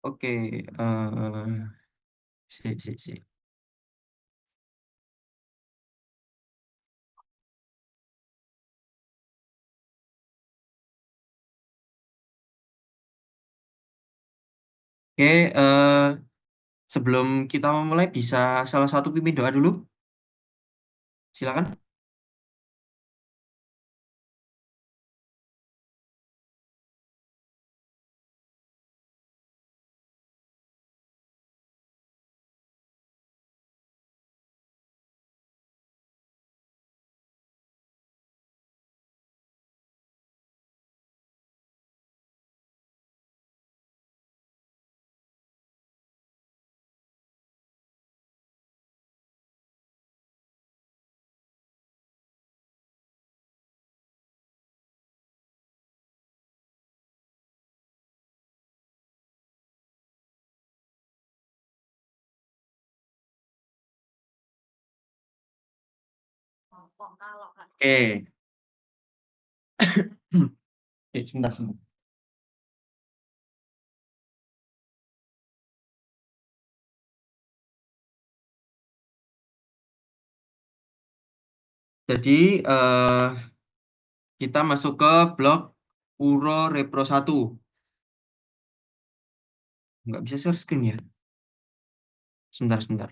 Oke, sih. Oke, sebelum kita memulai bisa salah satu pimpin doa dulu, silakan. Oke, sebentar. Jadi kita masuk ke blok Uro Repro 1. Nggak bisa share screen ya? Sebentar.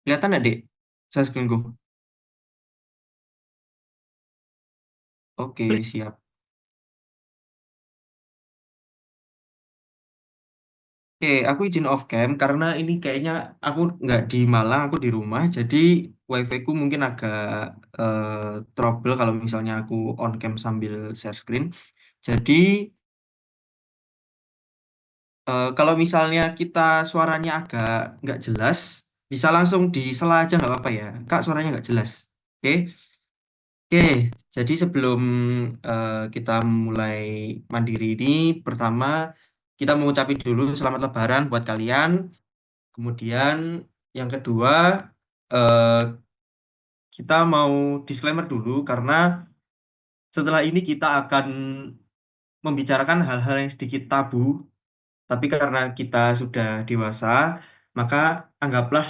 Kelihatan nggak, Dek? Share screenku. Oke, siap. Oke, aku izin off cam karena ini kayaknya aku nggak di Malang, aku di rumah. Jadi wifi ku mungkin agak trouble kalau misalnya aku on cam sambil share screen. Jadi kalau misalnya kita suaranya agak nggak jelas, bisa langsung disela aja nggak apa-apa ya. Kak, suaranya nggak jelas. Oke, oke. Jadi sebelum kita mulai mandiri ini, pertama kita mengucapin dulu selamat Lebaran buat kalian. Kemudian yang kedua, eh, kita mau disclaimer dulu karena setelah ini kita akan membicarakan hal-hal yang sedikit tabu, tapi karena kita sudah dewasa, maka anggaplah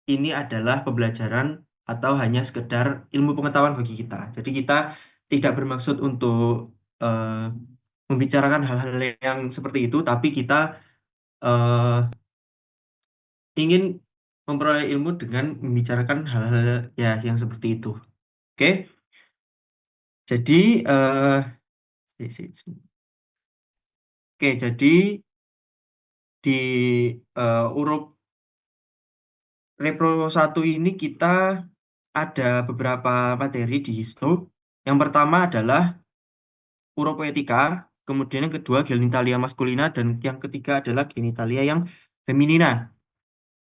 ini adalah pembelajaran atau hanya sekedar ilmu pengetahuan bagi kita. Jadi kita tidak bermaksud untuk eh, membicarakan hal-hal yang seperti itu, tapi kita eh, ingin memperoleh ilmu dengan membicarakan hal-hal ya yang seperti itu. Oke, jadi jadi di huruf Repro 1 ini kita ada beberapa materi di Histlo. Yang pertama adalah uropoetika, kemudian yang kedua genitalia maskulina, dan yang ketiga adalah genitalia yang feminina.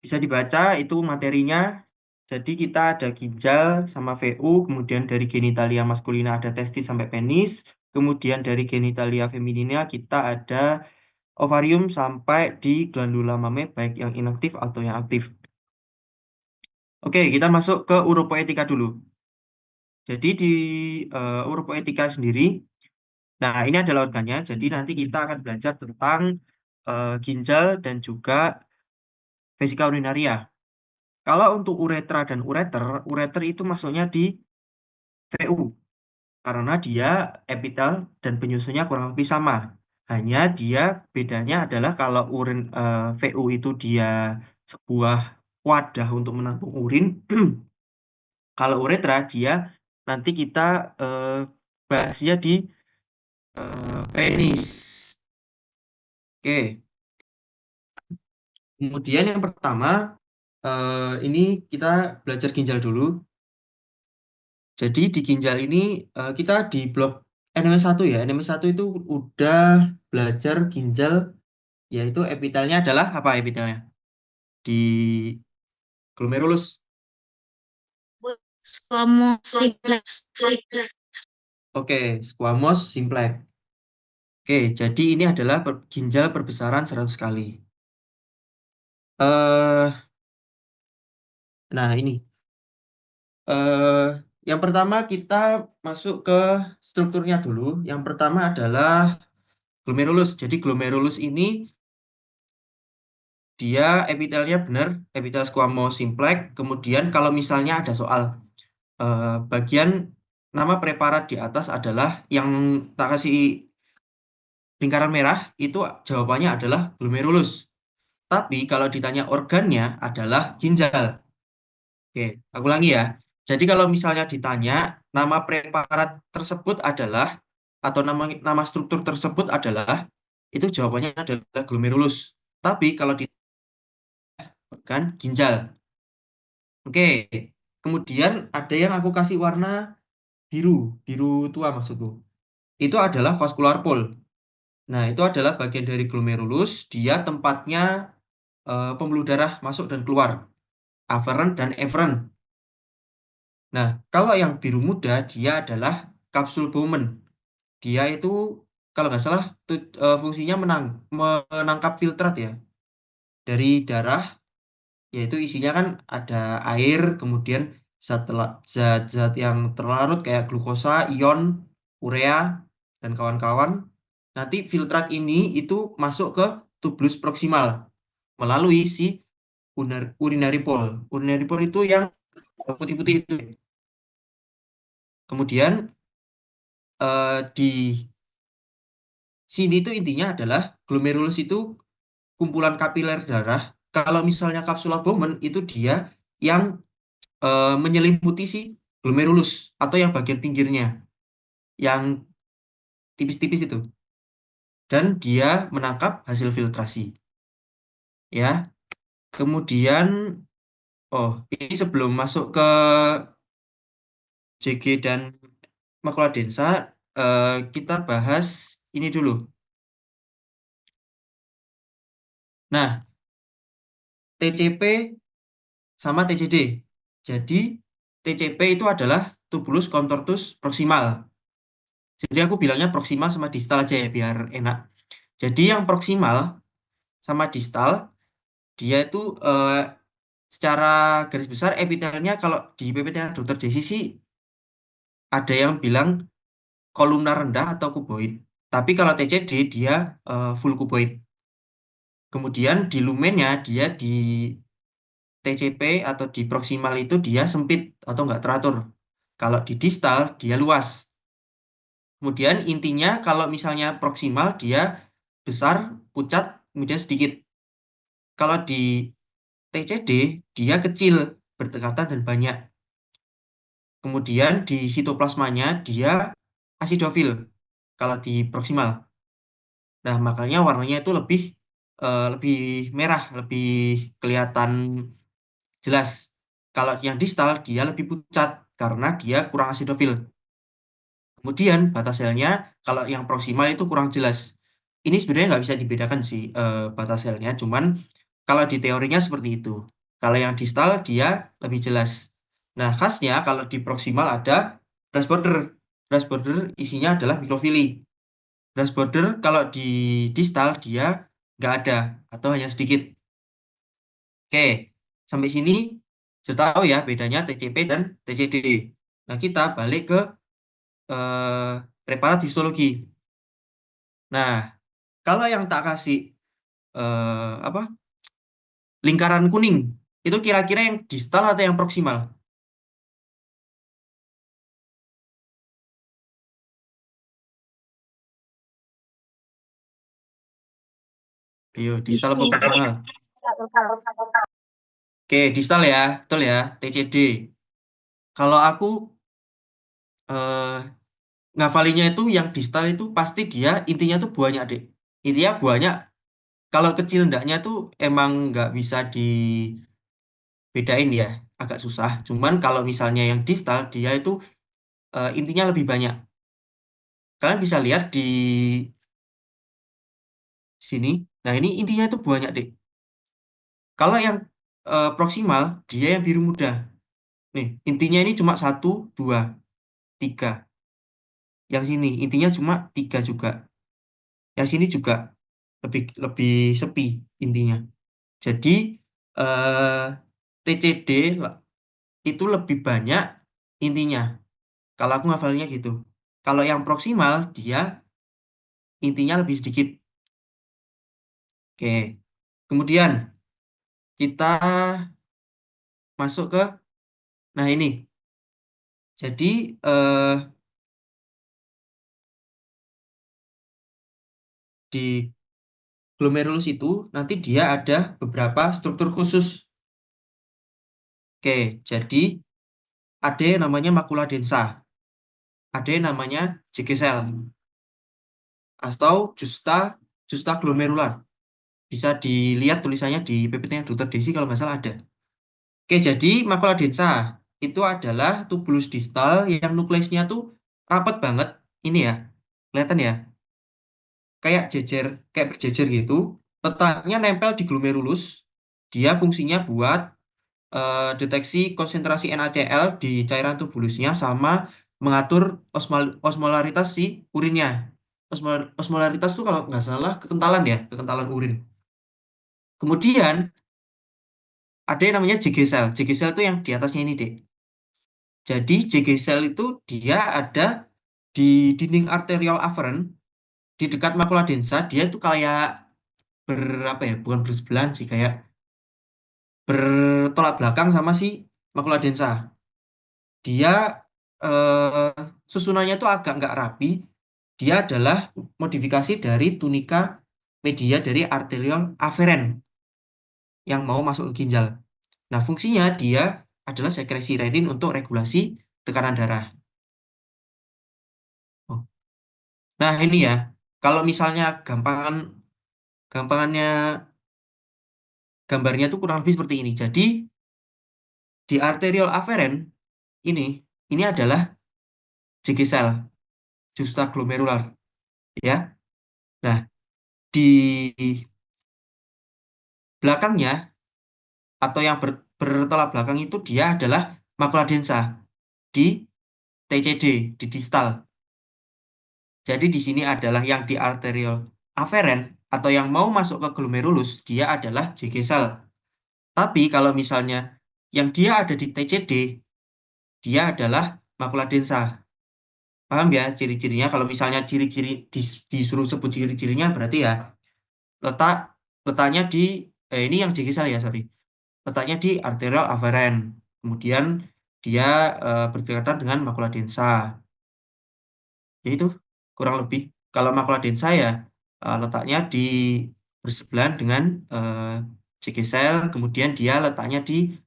Bisa dibaca itu materinya. Jadi kita ada ginjal sama VU, kemudian dari genitalia maskulina ada testis sampai penis, kemudian dari genitalia feminina kita ada ovarium sampai di glandula mame, baik yang inaktif atau yang aktif. Oke, kita masuk ke uropoetika dulu. Jadi di uropoetika sendiri, nah ini adalah organnya, jadi nanti kita akan belajar tentang ginjal dan juga vesika urinaria. Kalau untuk uretra dan ureter itu masuknya di VU, karena dia epitel dan penyusunnya kurang lebih sama. Hanya dia bedanya adalah kalau VU itu dia sebuah wadah untuk menampung urin. Kalau uretra dia nanti kita eh, bahasnya di penis. Oke. Kemudian yang pertama ini kita belajar ginjal dulu. Jadi di ginjal ini kita di blok NM1 ya. NM1 itu udah belajar ginjal, yaitu epitelnya adalah apa epitelnya? Di glomerulus. Squamous simplex. Oke, squamous simplex. Oke, jadi ini adalah ginjal perbesaran 100 kali. Eh, nah ini. Eh, yang pertama kita masuk ke strukturnya dulu. Yang pertama adalah glomerulus. Jadi glomerulus ini dia epitelnya benar, epitel squamous simplex. Kemudian kalau misalnya ada soal bagian nama preparat di atas adalah yang tak kasih lingkaran merah, itu jawabannya adalah glomerulus. Tapi kalau ditanya organnya adalah ginjal. Oke, aku ulangi ya. Jadi kalau misalnya ditanya nama preparat tersebut adalah atau nama struktur tersebut adalah itu jawabannya adalah glomerulus. Tapi kalau di organ ginjal. Oke. Kemudian ada yang aku kasih warna biru, biru tua maksudku. Itu adalah vascular pole. Nah, itu adalah bagian dari glomerulus, dia tempatnya pembuluh darah masuk dan keluar, afferent dan efferent. Nah, kalau yang biru muda, dia adalah kapsul Bowman. Dia itu, kalau nggak salah, fungsinya menangkap filtrat ya, dari darah, yaitu isinya kan ada air, kemudian zat-zat yang terlarut kayak glukosa, ion, urea, dan kawan-kawan. Nanti filtrat ini itu masuk ke tubulus proksimal melalui si urinary pole. Urinary pole itu yang putih-putih itu. Kemudian di sini itu intinya adalah glomerulus itu kumpulan kapiler darah. Kalau misalnya kapsula Bowman itu dia yang menyelimuti si glomerulus atau yang bagian pinggirnya, yang tipis-tipis itu. Dan dia menangkap hasil filtrasi. Ya. Kemudian, oh ini sebelum masuk ke JG dan makula densa, kita bahas ini dulu. Nah, TCP sama TCD. Jadi, TCP itu adalah tubulus contortus proximal. Jadi aku bilangnya proximal sama distal aja ya, biar enak. Jadi yang proximal sama distal, dia itu secara garis besar epitelnya kalau di PPT Dr. Desi sih ada yang bilang kolumnar rendah atau kuboid. Tapi kalau TCD dia full kuboid. Kemudian di lumennya dia di TCP atau di proximal itu dia sempit atau nggak teratur. Kalau di distal dia luas. Kemudian intinya kalau misalnya proximal dia besar, pucat, kemudian sedikit. Kalau di TCD dia kecil, berdekatan dan banyak. Kemudian di sitoplasmanya dia asidofil kalau di proximal. Nah, makanya warnanya itu lebih merah, lebih kelihatan jelas. Kalau yang distal dia lebih pucat karena dia kurang asidofil. Kemudian batas selnya kalau yang proximal itu kurang jelas. Ini sebenarnya nggak bisa dibedakan sih batas selnya, cuman kalau di teorinya seperti itu. Kalau yang distal dia lebih jelas. Nah, khasnya kalau di proximal ada brush border. Brush border isinya adalah mikrofili. Brush border kalau di distal dia nggak ada atau hanya sedikit. Oke, sampai sini sudah tahu ya bedanya TCP dan TCD. Nah, kita balik ke preparat histologi. Nah, kalau yang tak kasih apa lingkaran kuning, itu kira-kira yang distal atau yang proksimal? Ayo, distal atau proksimal? Oke, distal ya, betul ya, TCD. Kalau aku eh, ngafalinya itu yang distal itu pasti dia intinya tuh banyak, Dek. Intinya banyak. Kalau kecil ndaknya tuh emang nggak bisa dibedain ya, agak susah. Cuman kalau misalnya yang distal, dia itu intinya lebih banyak. Kalian bisa lihat di sini. Nah, ini intinya itu banyak, Dek. Kalau yang proksimal, dia yang biru muda. Nih, intinya ini cuma 1, 2, 3. Yang sini, intinya cuma 3 juga. Yang sini juga lebih lebih sepi intinya. Jadi, TCD itu lebih banyak intinya. Kalau aku ngafalnya gitu. Kalau yang proksimal, dia intinya lebih sedikit. Oke. Kemudian kita masuk ke, nah ini. Jadi di glomerulus itu nanti dia ada beberapa struktur khusus. Oke, jadi ada yang namanya makula densa, ada yang namanya JG cell, atau justa glomerular. Bisa dilihat tulisannya di PPT-nya Dr. Desi kalau nggak salah ada. Oke, jadi makula densa itu adalah tubulus distal yang nukleusnya tuh rapat banget. Ini ya, kelihatan ya, kayak berjejer gitu. Letaknya nempel di glomerulus. Dia fungsinya buat deteksi konsentrasi NaCl di cairan tubulusnya sama mengatur osmolaritas si urinnya. Osmolaritas itu kalau nggak salah kekentalan ya, kekentalan urin. Kemudian ada yang namanya JG cell. JG cell itu yang di atasnya ini, Dek. Jadi JG cell itu dia ada di dinding arterial afferent di dekat makula densa. Dia itu kayak berapa ya? Bukan bersebelahan sih, kayak bertolak belakang sama si makula densa. Dia eh, susunannya itu agak nggak rapi. Dia adalah modifikasi dari tunika media dari arterial afferent yang mau masuk ke ginjal. Nah, fungsinya dia adalah sekresi renin untuk regulasi tekanan darah. Oh. Nah, ini ya, kalau misalnya gampangannya gambarnya itu kurang lebih seperti ini. Jadi, di arterial afferent ini, ini adalah JG cell, juxtaglomerular, ya. Nah, di belakangnya atau yang bertolak belakang itu dia adalah makula densa di TCD, di distal. Jadi di sini adalah yang di arterial afferent atau yang mau masuk ke glomerulus, dia adalah JG cell. Tapi kalau misalnya yang dia ada di TCD, dia adalah makula densa. Paham ya ciri-cirinya? Kalau misalnya ciri-ciri disuruh sebut ciri-cirinya berarti ya letak letaknya di ini yang JG cell ya, sorry. Letaknya di arterial afferent. Kemudian dia berdekatan dengan makula densa. Ya itu kurang lebih. Kalau makula densa ya letaknya di bersebelahan dengan JG cell, kemudian dia letaknya di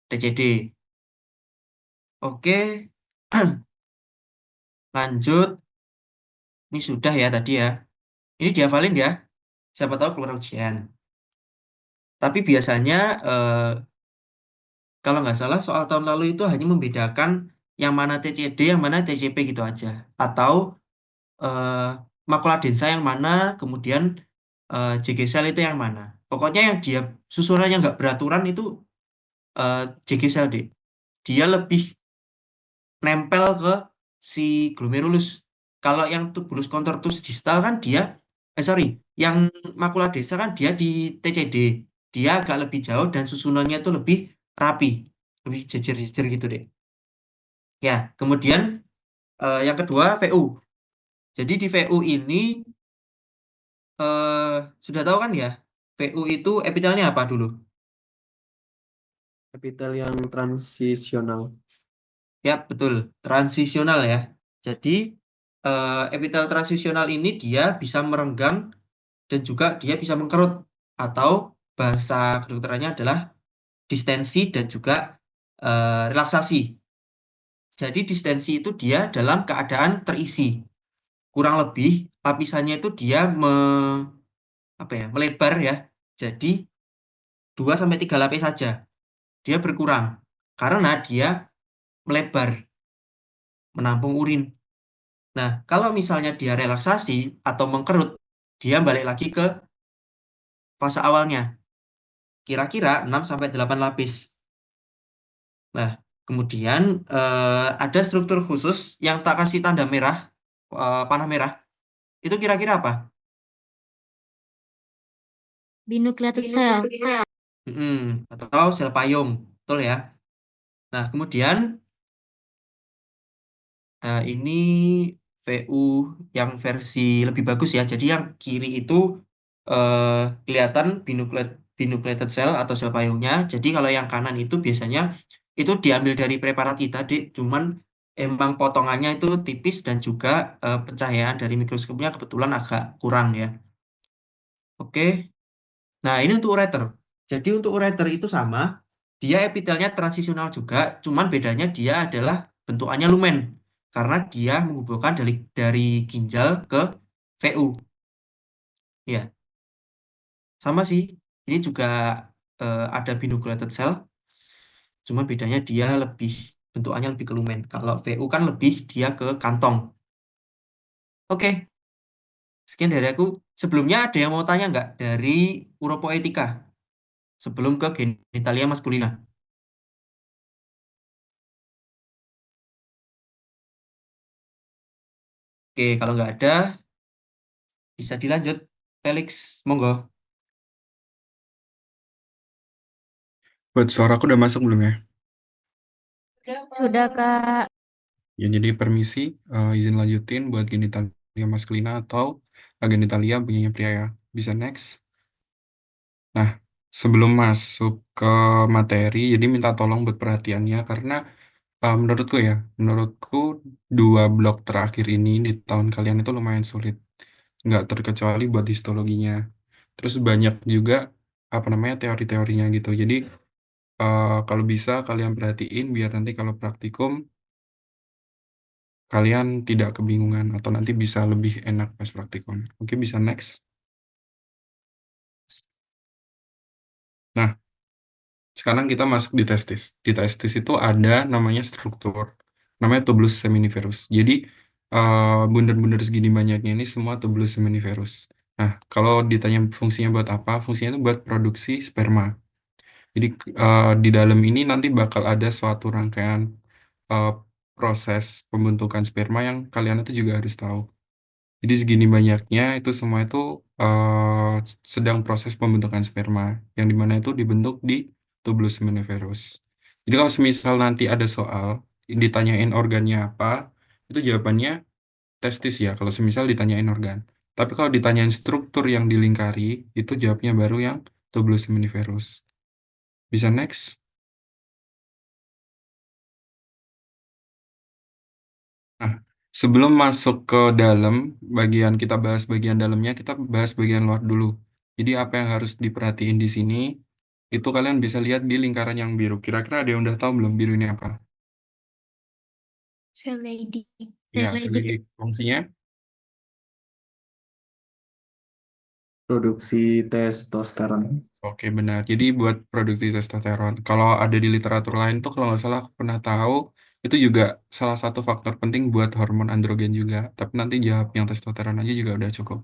TCD. Oke, lanjut. Ini sudah ya tadi ya. Ini dihafalin ya. Siapa tahu keluar ujian. Tapi biasanya kalau nggak salah soal tahun lalu itu hanya membedakan yang mana TCD, yang mana TCP gitu aja. Atau eh, makula densa yang mana, kemudian JG cell itu yang mana. Pokoknya yang dia susunannya nggak beraturan itu eh, JG cell deh. Dia lebih nempel ke si glomerulus. Kalau yang tubulus contortus distal kan dia, sorry, yang makula densa kan dia di TCD. Dia agak lebih jauh dan susunannya itu lebih rapi, lebih jejer-jejer gitu deh. Ya, kemudian yang kedua VU. Jadi di VU ini sudah tahu kan ya, VU itu epitelnya apa dulu? Epitel yang transisional. Ya, betul, transisional ya. Jadi epitel transisional ini dia bisa merenggang dan juga dia bisa mengkerut atau bahasa kedokterannya adalah distensi dan juga relaksasi. Jadi distensi itu dia dalam keadaan terisi. Kurang lebih lapisannya itu dia apa ya, melebar ya. Jadi 2 sampai 3 lapis saja. Dia berkurang karena dia melebar menampung urin. Nah, kalau misalnya dia relaksasi atau mengkerut, dia balik lagi ke fase awalnya. Kira-kira 6 sampai 8 lapis. Nah, kemudian ada struktur khusus yang tak kasih tanda merah, panah merah. Itu kira-kira apa? Binucleated cell. Atau sel payung, betul ya? Nah, kemudian ini VU yang versi lebih bagus ya. Jadi yang kiri itu kelihatan binucleated cell atau sel payungnya. Jadi kalau yang kanan itu biasanya itu diambil dari preparat kita, Dik. Cuman emang potongannya itu tipis dan juga pencahayaan dari mikroskopnya kebetulan agak kurang ya. Oke. Nah, ini untuk ureter. Jadi untuk ureter itu sama, dia epitelnya transisional juga, cuman bedanya dia adalah bentukannya lumen. Karena dia menghubungkan dari ginjal ke VU. Ya, sama sih. Ini juga ada binucleated cell, cuma bedanya dia lebih bentukannya lebih ke lumen. Kalau VU kan lebih dia ke kantong. Oke, sekian dari aku. Sebelumnya ada yang mau tanya nggak dari uropoetika sebelum ke genitalia maskulina? Oke, kalau nggak ada, bisa dilanjut. Felix, monggo. Buat suara aku udah masuk belum ya? Sudah, Kak. Ya, jadi permisi, izin lanjutin buat genitalia maskulina atau genitalia punyanya pria ya. Bisa next. Nah, sebelum masuk ke materi, jadi minta tolong buat perhatiannya karena menurutku 2 blok terakhir ini di tahun kalian itu lumayan sulit. Nggak terkecuali buat histologinya. Terus banyak juga teori-teorinya gitu. Jadi kalau bisa kalian perhatiin biar nanti kalau praktikum kalian tidak kebingungan atau nanti bisa lebih enak pas praktikum. Oke, bisa next. Nah, sekarang kita masuk di testis. Di testis itu ada namanya struktur, namanya tubulus seminiferus. Jadi, bundar-bundar segini banyaknya ini semua tubulus seminiferus. Nah, kalau ditanya fungsinya buat apa, fungsinya itu buat produksi sperma. Jadi, di dalam ini nanti bakal ada suatu rangkaian eh, proses pembentukan sperma yang kalian itu juga harus tahu. Jadi segini banyaknya itu semua itu sedang proses pembentukan sperma, yang dimana itu dibentuk di tubulus seminiferus. Jadi kalau semisal nanti ada soal, ditanyain organnya apa, itu jawabannya testis ya, kalau semisal ditanyain organ. Tapi kalau ditanyain struktur yang dilingkari, itu jawabnya baru yang tubulus seminiferus. Bisa next? Nah, sebelum masuk ke dalam, kita bahas bagian dalamnya, kita bahas bagian luar dulu. Jadi apa yang harus diperhatiin di sini, itu kalian bisa lihat di lingkaran yang biru. Kira-kira ada yang udah tahu belum biru ini apa? Sel lady. Ya, seli fungsinya. Produksi testosteron. Oke, benar. Jadi buat produksi testosteron. Kalau ada di literatur lain tuh, kalau nggak salah aku pernah tahu, itu juga salah satu faktor penting buat hormon androgen juga. Tapi nanti jawab yang testosteron aja juga udah cukup.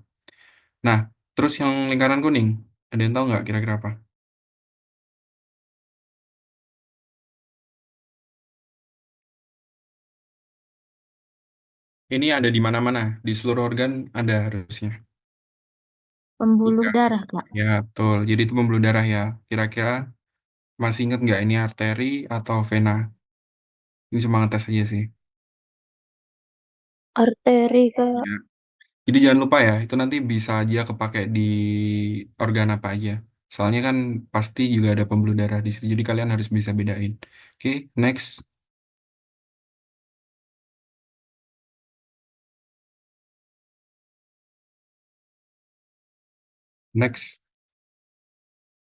Nah, terus yang lingkaran kuning, ada yang tahu nggak kira-kira apa? Ini ada di mana-mana, di seluruh organ ada harusnya. Pembuluh Iya. darah, Kak. Ya, betul. Jadi itu pembuluh darah ya. Kira-kira masih ingat nggak ini arteri atau vena? Ini cuma ngetes aja sih. Arteri, Kak. Ya. Jadi jangan lupa ya, itu nanti bisa aja kepake di organ apa aja. Soalnya kan pasti juga ada pembuluh darah di situ, jadi kalian harus bisa bedain. Oke, next. Next.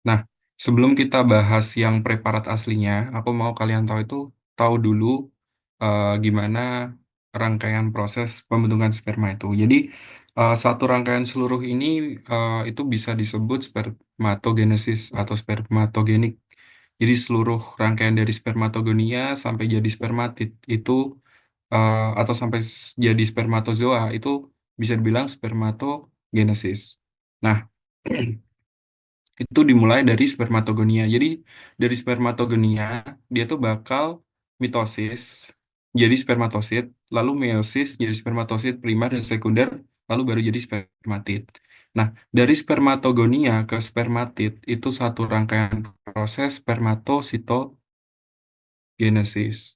Nah, sebelum kita bahas yang preparat aslinya, aku mau kalian tahu dulu gimana rangkaian proses pembentukan sperma itu. Jadi, satu rangkaian seluruh ini itu bisa disebut spermatogenesis atau spermatogenik. Jadi seluruh rangkaian dari spermatogonia sampai jadi spermatid itu atau sampai jadi spermatozoa itu bisa dibilang spermatogenesis. Nah, itu dimulai dari spermatogonia. Jadi dari spermatogonia dia tuh bakal mitosis jadi spermatosit, lalu meiosis jadi spermatosit primer dan sekunder, lalu baru jadi spermatid. Nah, dari spermatogonia ke spermatid itu satu rangkaian proses spermatositosis. genesis.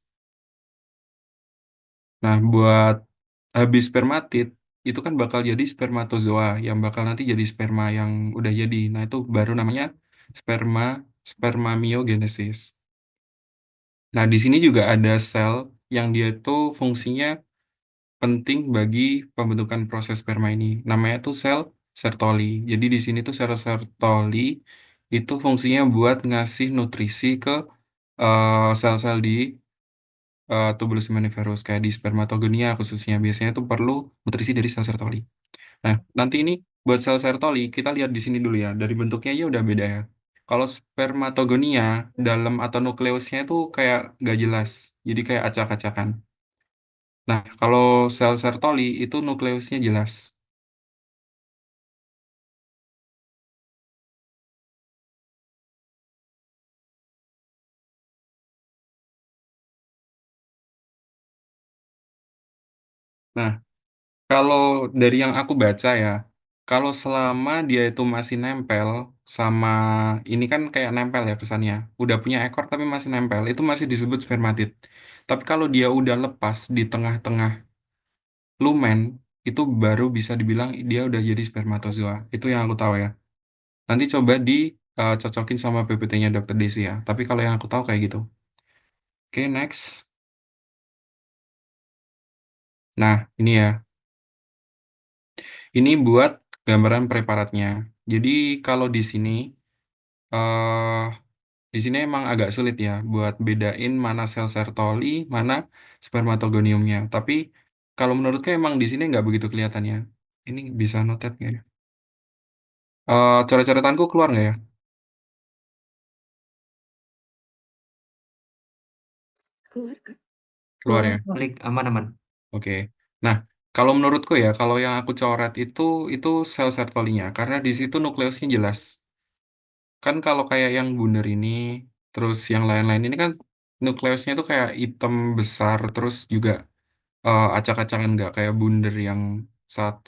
Nah, buat habis spermatid, itu kan bakal jadi spermatozoa, yang bakal nanti jadi sperma yang udah jadi. Nah, itu baru namanya spermamiogenesis. Nah, di sini juga ada sel yang dia itu fungsinya penting bagi pembentukan proses sperma ini. Namanya tuh sel Sertoli. Jadi di sini tuh sel Sertoli itu fungsinya buat ngasih nutrisi ke sel-sel di tubulus seminiferus kayak di spermatogonia khususnya. Biasanya tuh perlu nutrisi dari sel Sertoli. Nah, nanti ini buat sel Sertoli kita lihat di sini dulu ya. Dari bentuknya aja udah beda ya. Kalau spermatogonia dalam atau nukleusnya itu kayak nggak jelas. Jadi kayak acak-acakan. Nah, kalau sel Sertoli itu nukleusnya jelas. Nah, kalau dari yang aku baca ya, kalau selama dia itu masih nempel sama ini kan kayak nempel ya kesannya. Udah punya ekor tapi masih nempel, itu masih disebut spermatid. Tapi kalau dia udah lepas di tengah-tengah lumen, itu baru bisa dibilang dia udah jadi spermatozoa. Itu yang aku tahu ya. Nanti coba dicocokin sama PPT-nya Dr. Desi ya. Tapi kalau yang aku tahu kayak gitu. Oke, next. Nah, ini ya. Ini buat gambaran preparatnya. Jadi kalau eh di sini emang agak sulit ya buat bedain mana sel Sertoli, mana spermatogoniumnya. Tapi kalau menurutku emang di sini nggak begitu kelihatan ya. Ini bisa notet nggak ya? Coret-coretanku keluar nggak ya? Keluar, Kak. Keluar ya? Klik aman-aman. Oke. Nah, kalau menurutku ya, kalau yang aku coret itu sel Sertolinya, karena di situ nukleusnya jelas. Kan kalau kayak yang bundar ini, terus yang lain-lain ini kan nukleusnya itu kayak hitam besar, terus juga acak-acakan nggak kayak bundar yang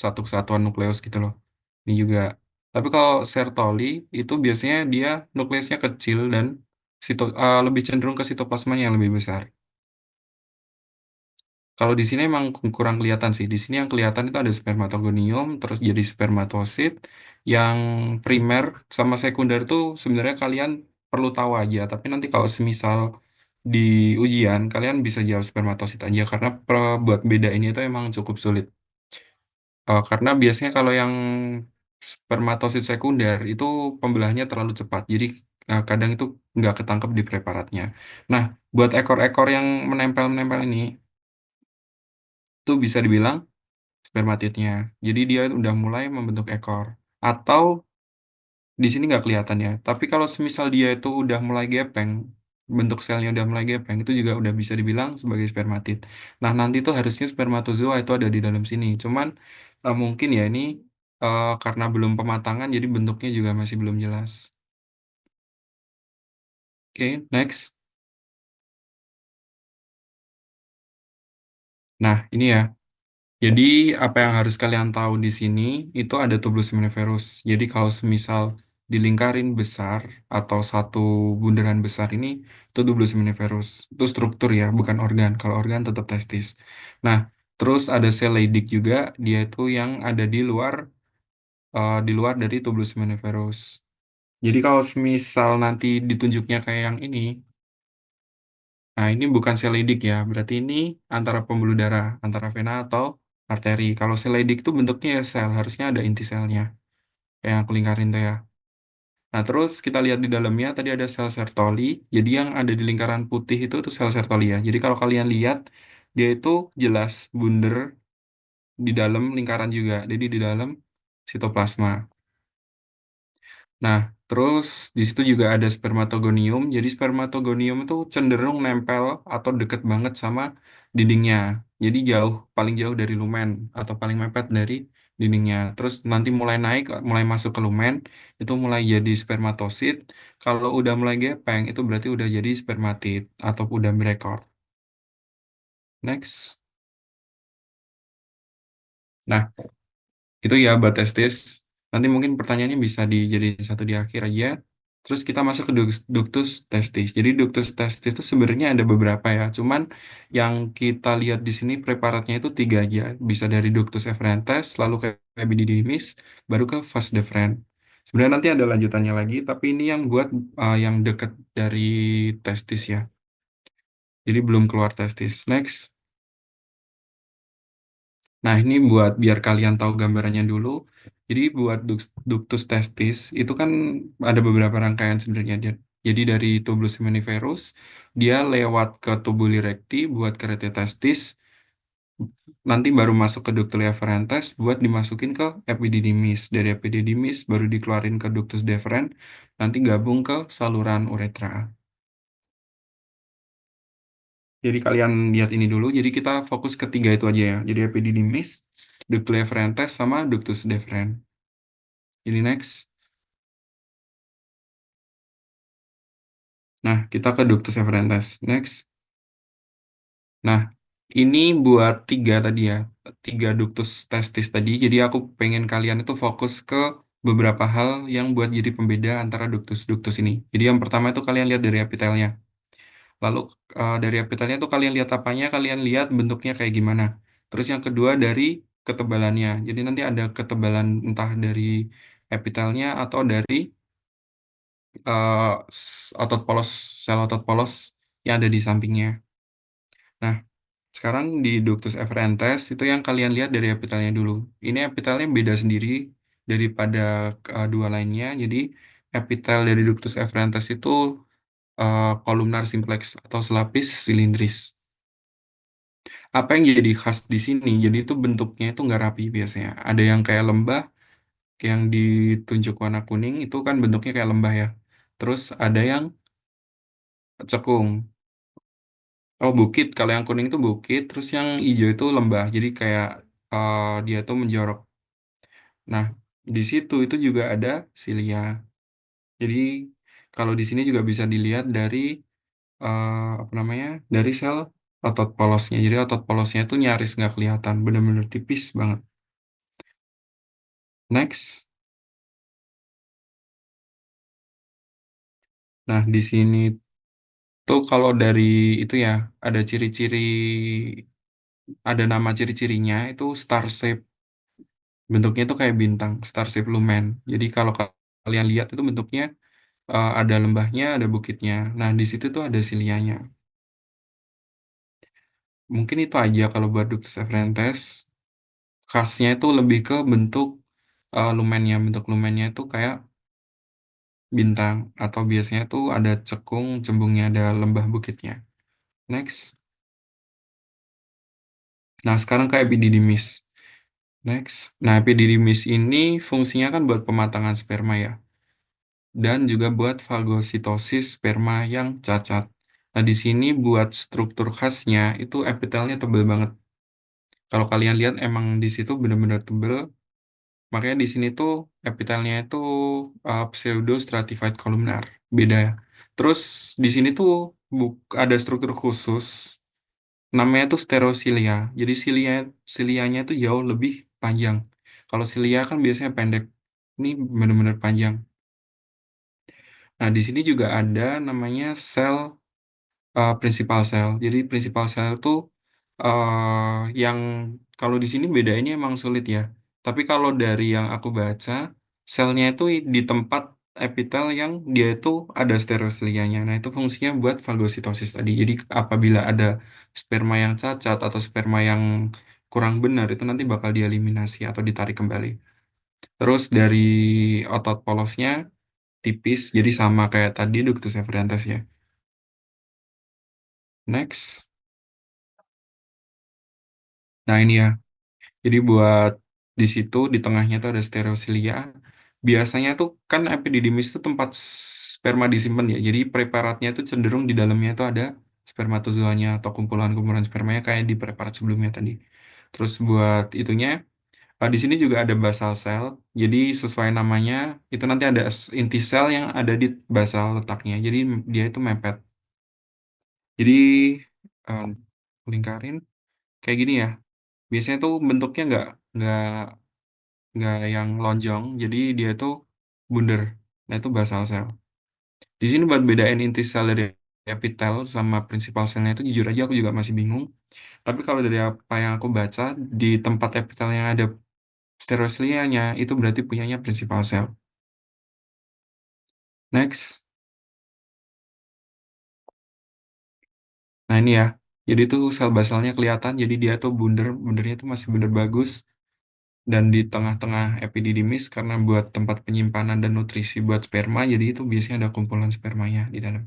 satu kesatuan nukleus gitu loh. Ini juga. Tapi kalau Sertoli itu biasanya dia nukleusnya kecil dan lebih cenderung ke sitoplasmanya yang lebih besar. Kalau di sini emang kurang kelihatan sih. Di sini yang kelihatan itu ada spermatogonium, terus jadi spermatosit. Yang primer sama sekunder itu sebenarnya kalian perlu tahu aja. Tapi nanti kalau semisal di ujian, kalian bisa jawab spermatosit aja. Karena buat beda ini itu emang cukup sulit. Karena biasanya kalau yang spermatosit sekunder itu pembelahnya terlalu cepat. Jadi kadang itu nggak ketangkep di preparatnya. Nah, buat ekor-ekor yang menempel-menempel ini, itu bisa dibilang spermatidnya. Jadi dia udah mulai membentuk ekor. Atau di sini nggak kelihatan ya. Tapi kalau semisal dia itu udah mulai gepeng, bentuk selnya udah mulai gepeng, itu juga udah bisa dibilang sebagai spermatid. Nah, nanti tuh harusnya spermatozoa itu ada di dalam sini. Cuman mungkin ya ini karena belum pematangan, jadi bentuknya juga masih belum jelas. Oke, next. Nah, ini ya. Jadi apa yang harus kalian tahu di sini itu ada tubulus seminiferus. Jadi kalau semisal dilingkarin besar atau satu bundaran besar ini itu tubulus seminiferus. Itu struktur ya, bukan organ. Kalau organ tetap testis. Nah, terus ada sel Leydig juga, dia itu yang ada di luar dari tubulus seminiferus. Jadi kalau semisal nanti ditunjuknya kayak yang ini, nah ini bukan sel Leydig ya, berarti ini antara pembuluh darah, antara vena atau arteri. Kalau sel Leydig itu bentuknya ya sel, harusnya ada inti selnya, kayak yang aku lingkarin tuh ya. Nah terus kita lihat di dalamnya, tadi ada sel Sertoli, jadi yang ada di lingkaran putih itu tuh sel Sertoli ya. Jadi kalau kalian lihat, dia itu jelas bundar di dalam lingkaran juga, jadi di dalam sitoplasma. Nah, terus di situ juga ada spermatogonium. Jadi spermatogonium itu cenderung nempel atau deket banget sama dindingnya. Jadi paling jauh dari lumen atau paling mepet dari dindingnya. Terus nanti mulai naik, mulai masuk ke lumen, itu mulai jadi spermatosit. Kalau udah mulai gepeng, itu berarti udah jadi spermatid atau udah berekor. Next. Nah, itu ya buat testis. Nanti mungkin pertanyaannya bisa dijadiin satu di akhir aja. Terus kita masuk ke ductus testis. Jadi ductus testis itu sebenarnya ada beberapa ya. Cuman yang kita lihat di sini preparatnya itu 3 aja. Bisa dari ductus efferentes, lalu ke epididymis, baru ke vas deferens. Sebenarnya nanti ada lanjutannya lagi, tapi ini yang buat yang dekat dari testis ya. Jadi belum keluar testis. Next. Nah, ini buat biar kalian tahu gambarannya dulu. Jadi buat ductus testis itu kan ada beberapa rangkaian sebenarnya. Jadi dari tubulus seminiferus dia lewat ke tubuli recti buat ke rete testis, nanti baru masuk ke ductus efferentes buat dimasukin ke epididymis. Dari epididymis baru dikeluarin ke ductus deferens, nanti gabung ke saluran uretra. Jadi kalian lihat ini dulu. Jadi kita fokus ke 3 itu aja ya. Jadi epididymis, ductus efferentes sama ductus deferens. Jadi next. Nah, kita ke ductus efferentes. Next. Nah, ini buat 3 tadi ya. 3 ductus testis tadi. Jadi aku pengen kalian itu fokus ke beberapa hal yang buat jadi pembeda antara ductus-ductus ini. Jadi yang pertama itu kalian lihat dari epitelnya. Lalu dari epitelnya itu kalian lihat apanya? Kalian lihat bentuknya kayak gimana. Terus yang kedua dari ketebalannya. Jadi nanti ada ketebalan entah dari epitelnya atau dari otot polos, sel otot polos yang ada di sampingnya. Nah, sekarang di ductus efferentes itu yang kalian lihat dari epitelnya dulu. Ini epitelnya beda sendiri daripada dua lainnya. Jadi epitel dari ductus efferentes itu columnar simplex atau selapis silindris. Apa yang jadi khas di sini? Jadi itu bentuknya itu nggak rapi biasanya. Ada yang kayak lembah, yang ditunjuk warna kuning itu kan bentuknya kayak lembah ya. Terus ada yang cekung. Oh, bukit. Kalau yang kuning itu bukit, terus yang hijau itu lembah. Jadi kayak dia tuh menjorok. Nah, di situ itu juga ada silia. Jadi kalau di sini juga bisa dilihat dari apa namanya? Dari sel otot polosnya. Jadi otot polosnya itu nyaris nggak kelihatan, benar-benar tipis banget. Next. Nah, di sini tuh kalau dari itu ya ada ciri-ciri, ada nama ciri-cirinya itu star shape. Bentuknya itu kayak bintang, star shape lumen. Jadi kalau kalian lihat itu bentuknya ada lembahnya, ada bukitnya. Nah, di situ tuh ada silianya. Mungkin itu aja kalau buat ductus efferentes. Khasnya itu lebih ke bentuk lumennya. Bentuk lumennya itu kayak bintang. Atau biasanya tuh ada cekung, cembungnya, ada lembah bukitnya. Next. Nah, sekarang ke epididymis. Next. Nah, epididymis ini fungsinya kan buat pematangan sperma ya. Dan juga buat fagositosis sperma yang cacat. Nah, di sini buat struktur khasnya itu epitelnya tebal banget. Kalau kalian lihat emang di situ benar-benar tebal. Makanya di sini tuh epitelnya itu pseudo stratified columnar. Beda ya. Terus di sini tuh ada struktur khusus namanya tuh sterosilia. Jadi silianya itu jauh lebih panjang. Kalau silia kan biasanya pendek. Ini benar-benar panjang. Nah, di sini juga ada namanya sel principal cell. Jadi principal cell itu yang kalau di sini bedainnya emang sulit ya. Tapi kalau dari yang aku baca, selnya itu di tempat epitel yang dia itu ada sterosilianya. Nah, itu fungsinya buat fagositosis tadi. Jadi apabila ada sperma yang cacat atau sperma yang kurang benar, itu nanti bakal dieliminasi atau ditarik kembali. Terus dari otot polosnya tipis, jadi sama kayak tadi ductus efferentes ya. Next. Nah, ini ya. Jadi buat di situ di tengahnya tuh ada sterosilia. Biasanya tuh kan epididymis itu tempat sperma disimpan ya. Jadi preparatnya tuh cenderung di dalamnya tuh ada spermatozoanya atau kumpulan-kumpulan spermanya kayak di preparat sebelumnya tadi. Terus buat itunya di sini juga ada basal cell. Jadi sesuai namanya itu nanti ada inti sel yang ada di basal letaknya. Jadi dia itu mepet. Jadi eh, lingkarin kayak gini ya. Biasanya tuh bentuknya nggak yang lonjong, jadi dia tuh bundar. Nah, itu basal cell. Di sini buat bedain inti sel dari epitel sama principal selnya itu jujur aja aku juga masih bingung. Tapi kalau dari apa yang aku baca, di tempat epitel yang ada stereocilia-nya itu berarti punyanya principal cell. Next. Nah ini ya, jadi tuh sel basalnya kelihatan, jadi dia tuh bundernya tuh masih bunder bagus. Dan di tengah-tengah epididymis karena buat tempat penyimpanan dan nutrisi buat sperma, jadi itu biasanya ada kumpulan spermanya di dalam.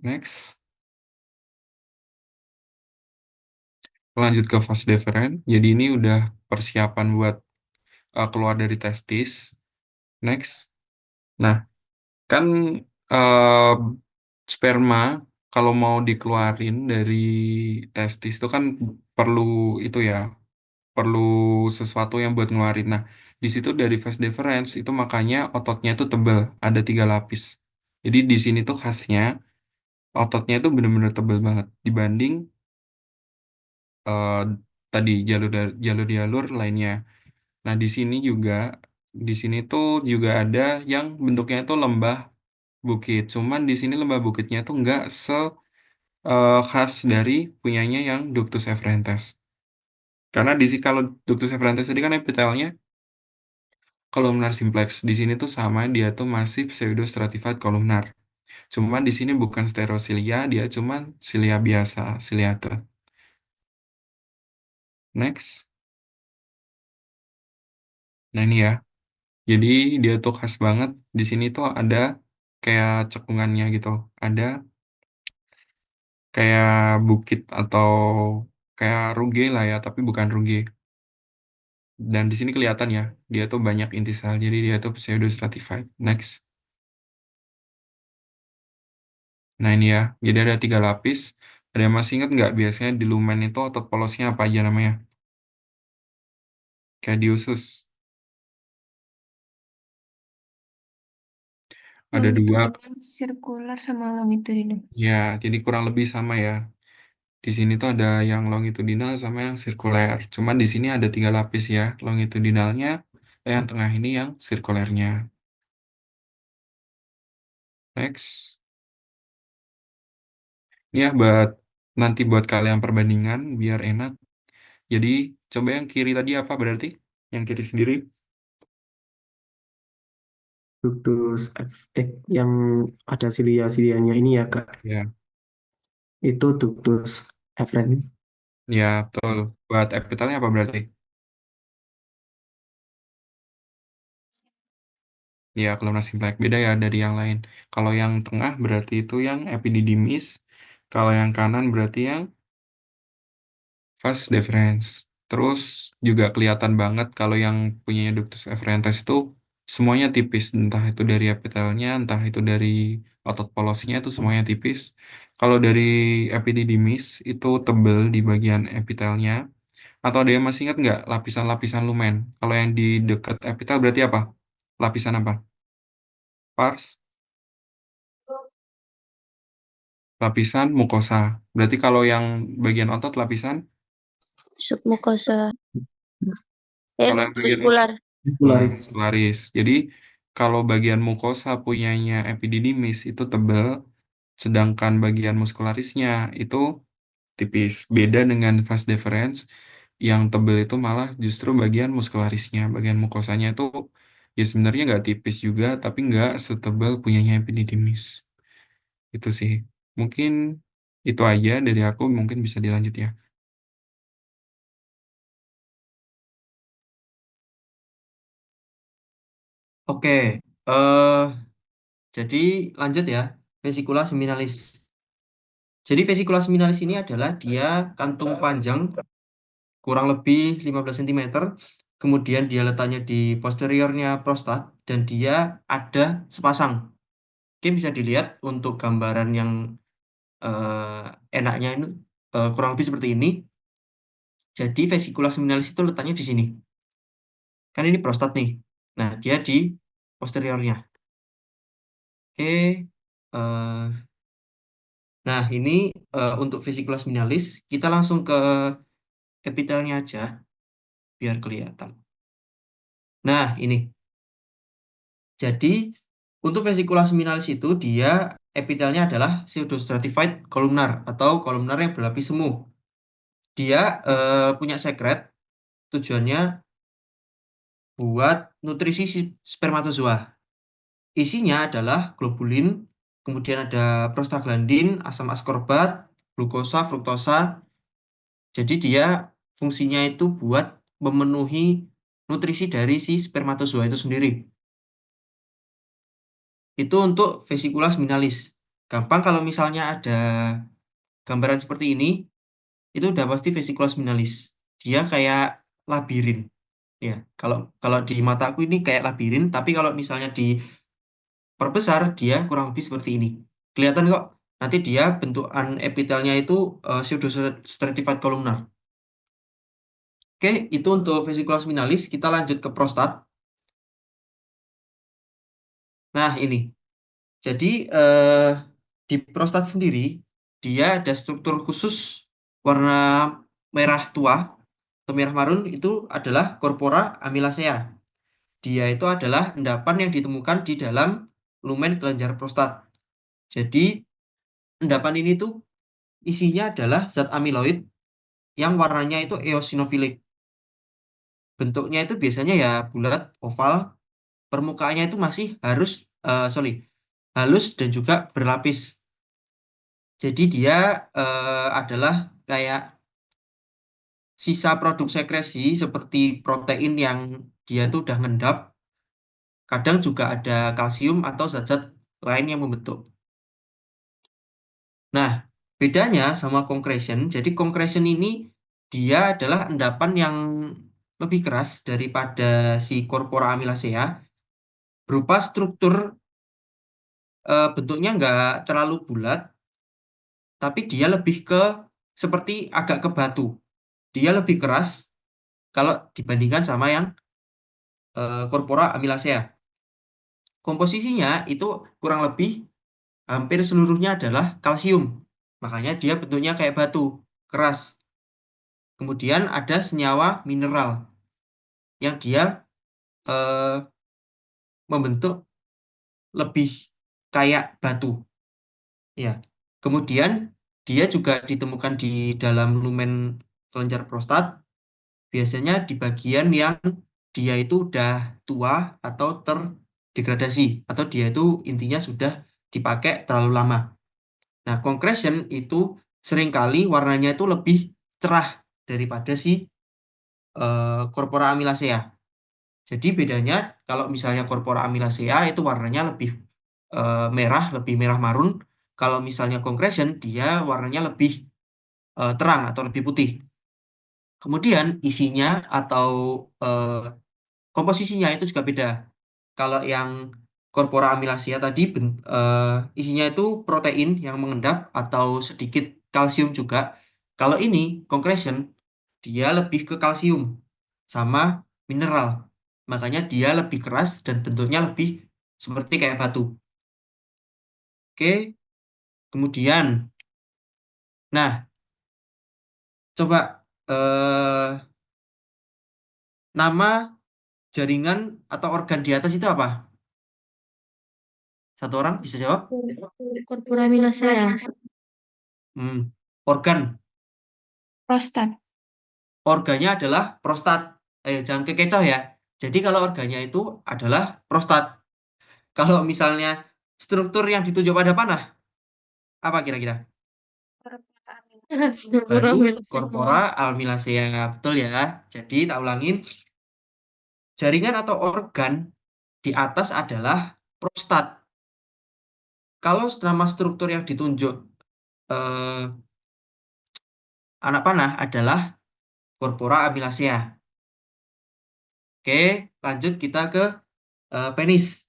Next. Lanjut ke vas deferens. Jadi ini udah persiapan buat keluar dari testis. Next. Nah, kan eh, sperma kalau mau dikeluarin dari testis itu kan perlu itu ya, perlu sesuatu yang buat ngeluarin. Nah, di situ dari vas deferens itu makanya ototnya itu tebal, ada 3 lapis. Jadi di sini tuh khasnya ototnya itu benar-benar tebal banget dibanding eh, tadi jalur-jalur lainnya. Nah, di sini tuh juga ada yang bentuknya itu lembah bukit. Cuman di sini lembah bukitnya tuh nggak khas dari punyanya yang ductus efferentes. Karena di sini kalau ductus efferentes tadi kan epitelnya columnar simplex. Di sini tuh sama, dia tuh masih pseudostratified columnar. Cuman di sini bukan sterosilia, dia cuman silia biasa, ciliate. Next. Nah ini ya. Jadi dia tuh khas banget. Di sini tuh ada kayak cekungannya gitu. Ada kayak bukit atau kayak ruge lah ya, tapi bukan ruge. Dan di sini kelihatan ya, dia tuh banyak inti sel, jadi dia tuh pseudo stratified. Next. Nah ini ya, jadi ada 3 lapis. Ada yang masih ingat nggak biasanya di lumen itu otot polosnya apa aja namanya? Kayak di usus. Ada 2, Longitudinal, sirkular, sama longitudinal. ya, jadi kurang lebih sama ya. Di sini tuh ada yang longitudinal sama yang sirkuler. Cuman di sini ada 3 lapis ya, longitudinalnya, yang tengah ini yang sirkulernya. Next. Ini ya nanti buat kalian perbandingan biar enak. Jadi coba yang kiri tadi apa berarti? Yang kiri sendiri? Ductus yang ada silia-silianya ini ya Kak. Ya, Itu ductus efferens. ya betul. Buat epitelnya apa berarti? Ya, columnar simplex beda ya dari yang lain. Kalau yang tengah berarti itu yang epididymis. Kalau yang kanan berarti yang vas deferens. Terus juga kelihatan banget kalau yang punya ductus efferentes itu semuanya tipis, entah itu dari epitelnya, entah itu dari otot polosnya itu semuanya tipis. Kalau dari epididymis itu tebel di bagian epitelnya. Atau ada yang masih ingat nggak lapisan-lapisan lumen? Kalau yang di dekat epitel berarti apa? Lapisan apa? Pars? Lapisan mukosa. Berarti kalau yang bagian otot lapisan, Submukosa. kalau yang bagian Muskular. Muscularis. muscularis. Jadi kalau bagian mukosa punyanya epididymis itu tebal, sedangkan bagian muskularisnya itu tipis. Beda dengan vas deferens, yang tebal itu malah justru bagian muskularisnya. Bagian mukosanya itu ya sebenarnya nggak tipis juga, tapi nggak setebal punyanya epididymis. Itu sih. Mungkin itu aja dari aku, mungkin bisa dilanjut ya. Oke, eh jadi lanjut ya, vesikula seminalis. Jadi vesikula seminalis ini adalah dia kantung panjang kurang lebih 15 cm, kemudian dia letaknya di posteriornya prostat, dan dia ada sepasang. Oke, bisa dilihat untuk gambaran yang enaknya ini kurang lebih seperti ini. Jadi vesikula seminalis itu letaknya di sini. Kan ini prostat nih. Nah, dia di posteriornya. Oke. Nah, ini untuk vesikula seminalis. Kita langsung ke epitelnya aja, biar kelihatan. Nah, ini. Jadi, Untuk vesicula seminalis itu dia epitelnya adalah pseudostratified columnar atau kolumnar yang berlapis semu. Dia punya sekret, tujuannya buat nutrisi spermatozoa. Isinya adalah globulin, kemudian ada prostaglandin, asam askorbat, glukosa, fruktosa. Jadi dia fungsinya itu buat memenuhi nutrisi dari si spermatozoa itu sendiri. Itu untuk vesicula seminalis. Gampang kalau misalnya ada gambaran seperti ini, itu udah pasti vesicula seminalis. Dia kayak labirin. Ya, kalau di mataku ini kayak labirin, tapi kalau misalnya diperbesar dia kurang lebih seperti ini. Kelihatan kok. Nanti dia bentukan epitelnya itu pseudostratified columnar. Oke, itu untuk vesicula seminalis. Kita lanjut ke prostat. Nah, ini. Jadi di prostat sendiri dia ada struktur khusus warna merah tua atau merah marun, itu adalah corpora amylacea. Dia itu adalah endapan yang ditemukan di dalam lumen kelenjar prostat. Jadi endapan ini tuh isinya adalah zat amiloid yang warnanya itu eosinofilik. Bentuknya itu biasanya ya bulat, oval, permukaannya itu masih halus dan juga berlapis. Jadi dia adalah kayak sisa produk sekresi seperti protein yang dia tuh udah ngendap. Kadang juga ada kalsium atau zat-zat lain yang membentuk. Nah, bedanya sama concretion, jadi concretion ini dia adalah endapan yang lebih keras daripada si corpora amylacea, berupa struktur bentuknya nggak terlalu bulat, tapi dia lebih ke seperti agak ke batu. Dia lebih keras kalau dibandingkan sama yang corpora amylacea. Komposisinya itu kurang lebih hampir seluruhnya adalah kalsium. Makanya dia bentuknya kayak batu, keras. Kemudian ada senyawa mineral yang dia membentuk lebih kayak batu. Ya. Kemudian dia juga ditemukan di dalam lumen kelenjar prostat, biasanya di bagian yang dia itu udah tua atau terdegradasi, atau dia itu intinya sudah dipakai terlalu lama. Nah, concretion itu seringkali warnanya itu lebih cerah daripada si corpora amylacea. Jadi bedanya kalau misalnya corpora amylacea itu warnanya lebih merah, lebih merah marun. Kalau misalnya concretion dia warnanya lebih terang atau lebih putih. Kemudian isinya atau komposisinya itu juga beda. Kalau yang corpora amylacea tadi isinya itu protein yang mengendap atau sedikit kalsium juga. Kalau ini concretion dia lebih ke kalsium sama mineral. Makanya dia lebih keras dan bentuknya lebih seperti kayak batu. Oke. Kemudian nah, coba nama jaringan atau organ di atas itu apa? Satu orang bisa jawab? Corpora amylacea. Organ. Prostat. Organnya adalah prostat. Jangan kekecoh ya. Jadi kalau organnya itu adalah prostat. Kalau misalnya struktur yang ditunjuk pada panah, apa kira-kira? Batu, corpora amylacea. Betul ya. Jadi tak ulangin. Jaringan atau organ di atas adalah prostat. Kalau nama struktur yang ditunjuk anak panah adalah corpora amylacea. Oke, lanjut kita ke penis.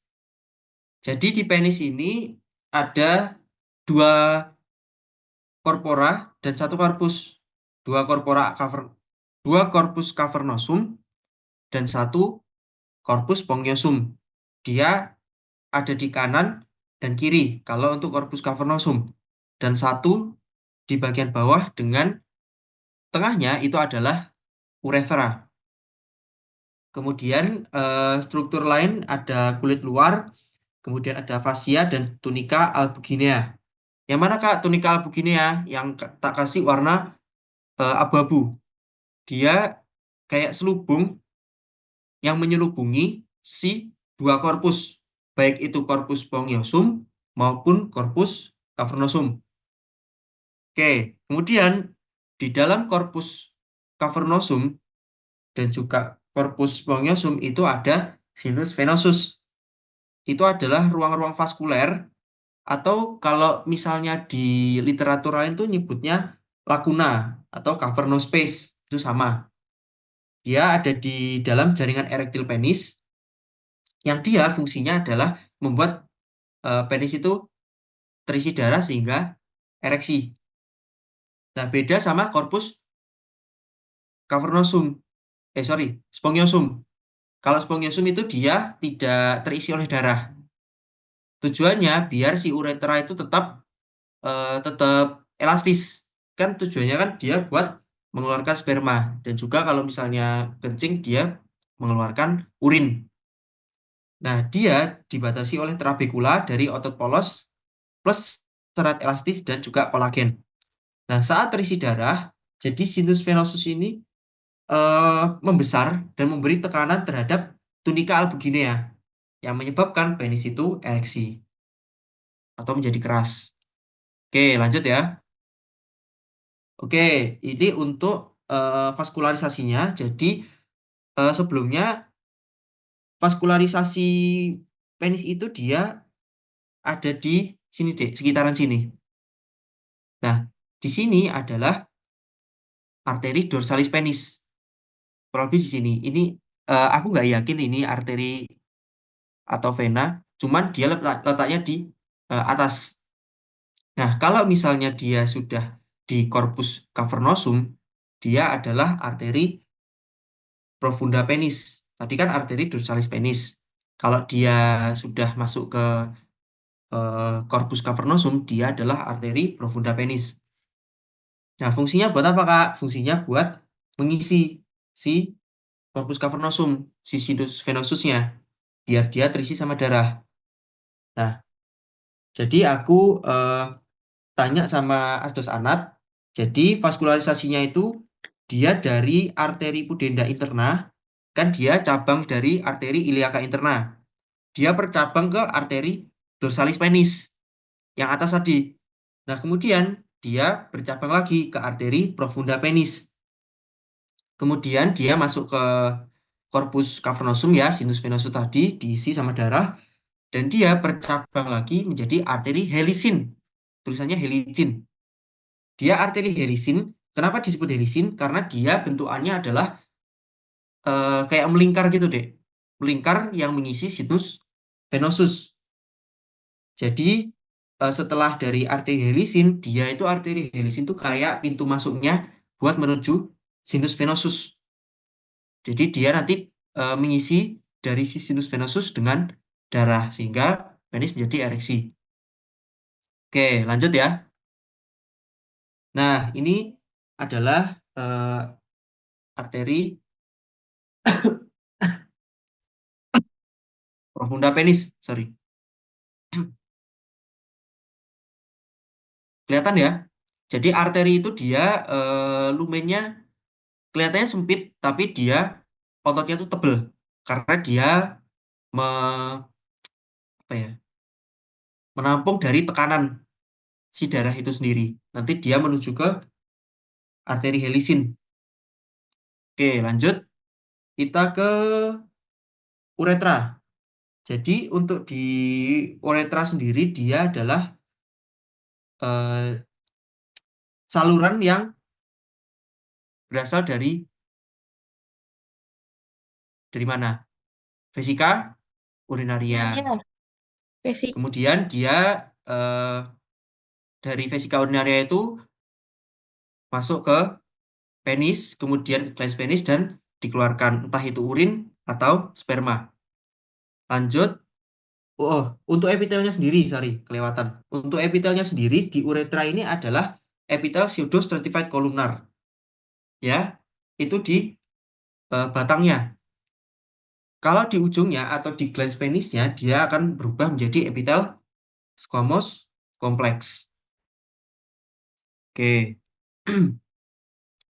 Jadi di penis ini ada dua corpora dan satu corpus. Dua corpus cavernosum dan satu corpus spongiosum. Dia ada di kanan dan kiri kalau untuk corpus cavernosum. Dan satu di bagian bawah dengan tengahnya itu adalah urethra. Kemudian struktur lain ada kulit luar kemudian ada fascia dan tunica albuginea. Yang mana Kak tunica albuginea? Yang tak kasih warna abu-abu. Dia kayak selubung yang menyelubungi si dua korpus, baik itu korpus spongiosum maupun korpus cavernosum. Oke, kemudian di dalam korpus cavernosum dan juga korpus spongiosum itu ada sinus venosus. Itu adalah ruang-ruang vaskuler, atau kalau misalnya di literatur lain tuh nyebutnya lacuna atau cavernous space, itu sama. Dia ada di dalam jaringan erektil penis, yang dia fungsinya adalah membuat penis itu terisi darah sehingga ereksi. Nah, beda sama korpus cavernosum. Spongiosum. Kalau spongiosum itu dia tidak terisi oleh darah. Tujuannya biar si uretra itu tetap elastis. Kan tujuannya kan dia buat mengeluarkan sperma, dan juga kalau misalnya kencing dia mengeluarkan urin. Nah, dia dibatasi oleh trabekula dari otot polos plus serat elastis dan juga kolagen. Nah, saat terisi darah, jadi sinus venosus ini membesar dan memberi tekanan terhadap tunica albuginea yang menyebabkan penis itu ereksi atau menjadi keras. Oke, lanjut ya. Oke, ini untuk vaskularisasinya. Jadi sebelumnya vaskularisasi penis itu dia ada di sini deh, sekitaran sini. Nah, di sini adalah arteri dorsalis penis. Kurang lebih di sini. Ini aku nggak yakin ini arteri atau vena, cuman dia letaknya di atas. Nah, kalau misalnya dia sudah di corpus cavernosum, dia adalah arteri profunda penis. Tadi kan arteri dorsalis penis. Kalau dia sudah masuk ke corpus cavernosum, dia adalah arteri profunda penis. Nah, fungsinya buat apa, Kak? Fungsinya buat mengisi si corpus cavernosum, si sinus venosusnya, biar dia terisi sama darah. Nah, jadi aku tanya sama Asdos Anat, jadi vaskularisasinya itu dia dari arteri pudenda interna, kan dia cabang dari arteri iliaca interna. Dia bercabang ke arteri dorsalis penis, yang atas tadi. Nah, kemudian dia bercabang lagi ke arteri profunda penis. Kemudian dia masuk ke corpus cavernosum ya, sinus venosus tadi diisi sama darah, dan dia bercabang lagi menjadi arteri helisin. Tulisannya helicin. Dia arteri helisin. Kenapa disebut helisin? Karena dia bentukannya adalah kayak melingkar gitu deh. Melingkar yang mengisi sinus venosus. Jadi setelah dari arteri helisin, dia itu arteri helisin itu kayak pintu masuknya buat menuju sinus venosus. Jadi dia nanti mengisi dari si sinus venosus dengan darah sehingga penis menjadi ereksi. Oke, lanjut ya. Nah, ini adalah arteri profunda penis, sorry. Kelihatan ya? Jadi arteri itu dia lumennya kelihatannya sempit, tapi dia ototnya itu tebel karena dia menampung dari tekanan si darah itu sendiri. Nanti dia menuju ke arteri helisin. Oke, lanjut. Kita ke uretra. Jadi untuk di uretra sendiri dia adalah saluran yang berasal dari mana? Vesika urinaria. Basic. Kemudian dia dari vesika urinaria itu masuk ke penis, kemudian ke glans penis dan dikeluarkan entah itu urin atau sperma. Lanjut. Untuk epitelnya sendiri, kelewatan. Untuk epitelnya sendiri di uretra ini adalah epitel pseudostratified columnar. Ya, itu di batangnya. Kalau di ujungnya atau di glans penisnya, dia akan berubah menjadi epitel squamous kompleks. Oke.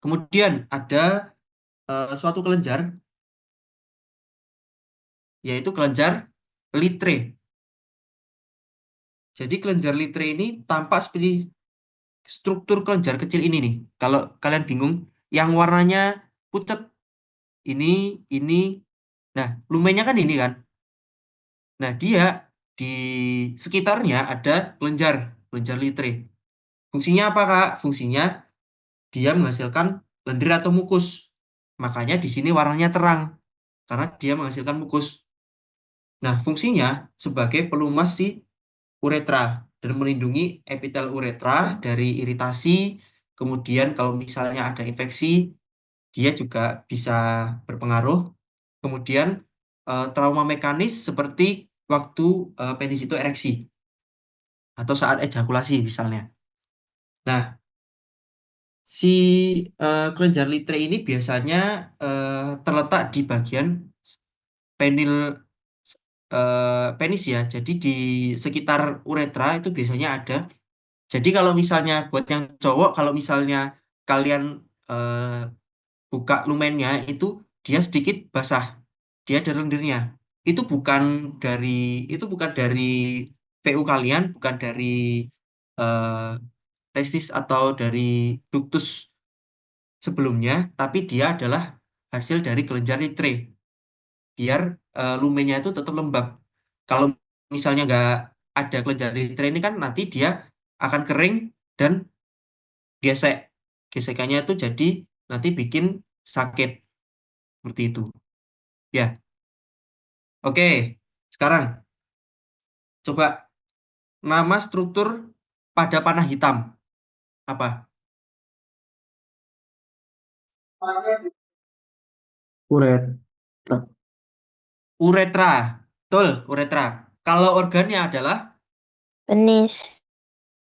Kemudian ada suatu kelenjar, yaitu kelenjar Litre. Jadi kelenjar Litre ini tampak seperti struktur kelenjar kecil ini nih. Kalau kalian bingung, yang warnanya pucat, ini. Nah, lumennya kan ini kan. Nah, dia di sekitarnya ada kelenjar Litre. Fungsinya apa, Kak? Fungsinya dia menghasilkan lendir atau mukus. Makanya di sini warnanya terang, karena dia menghasilkan mukus. Nah, fungsinya sebagai pelumas si uretra dan melindungi epitel uretra dari iritasi. Kemudian kalau misalnya ada infeksi, dia juga bisa berpengaruh. Kemudian trauma mekanis seperti waktu penis itu ereksi atau saat ejakulasi misalnya. Nah, si kelenjar Litre ini biasanya terletak di bagian penis ya. Jadi di sekitar uretra itu biasanya ada. Jadi kalau misalnya buat yang cowok, kalau misalnya kalian buka lumennya itu dia sedikit basah, dia ada lendirnya. Itu bukan dari VU kalian, bukan dari eh, testis atau dari ductus sebelumnya, tapi dia adalah hasil dari kelenjar Litre. Biar lumennya itu tetap lembab. Kalau misalnya nggak ada kelenjar Litre ini kan nanti dia akan kering dan gesek. Gesekannya itu jadi nanti bikin sakit seperti itu. Ya, oke. Sekarang coba nama struktur pada panah hitam apa? Uretra. Uretra. Betul, uretra. Kalau organnya adalah Penis.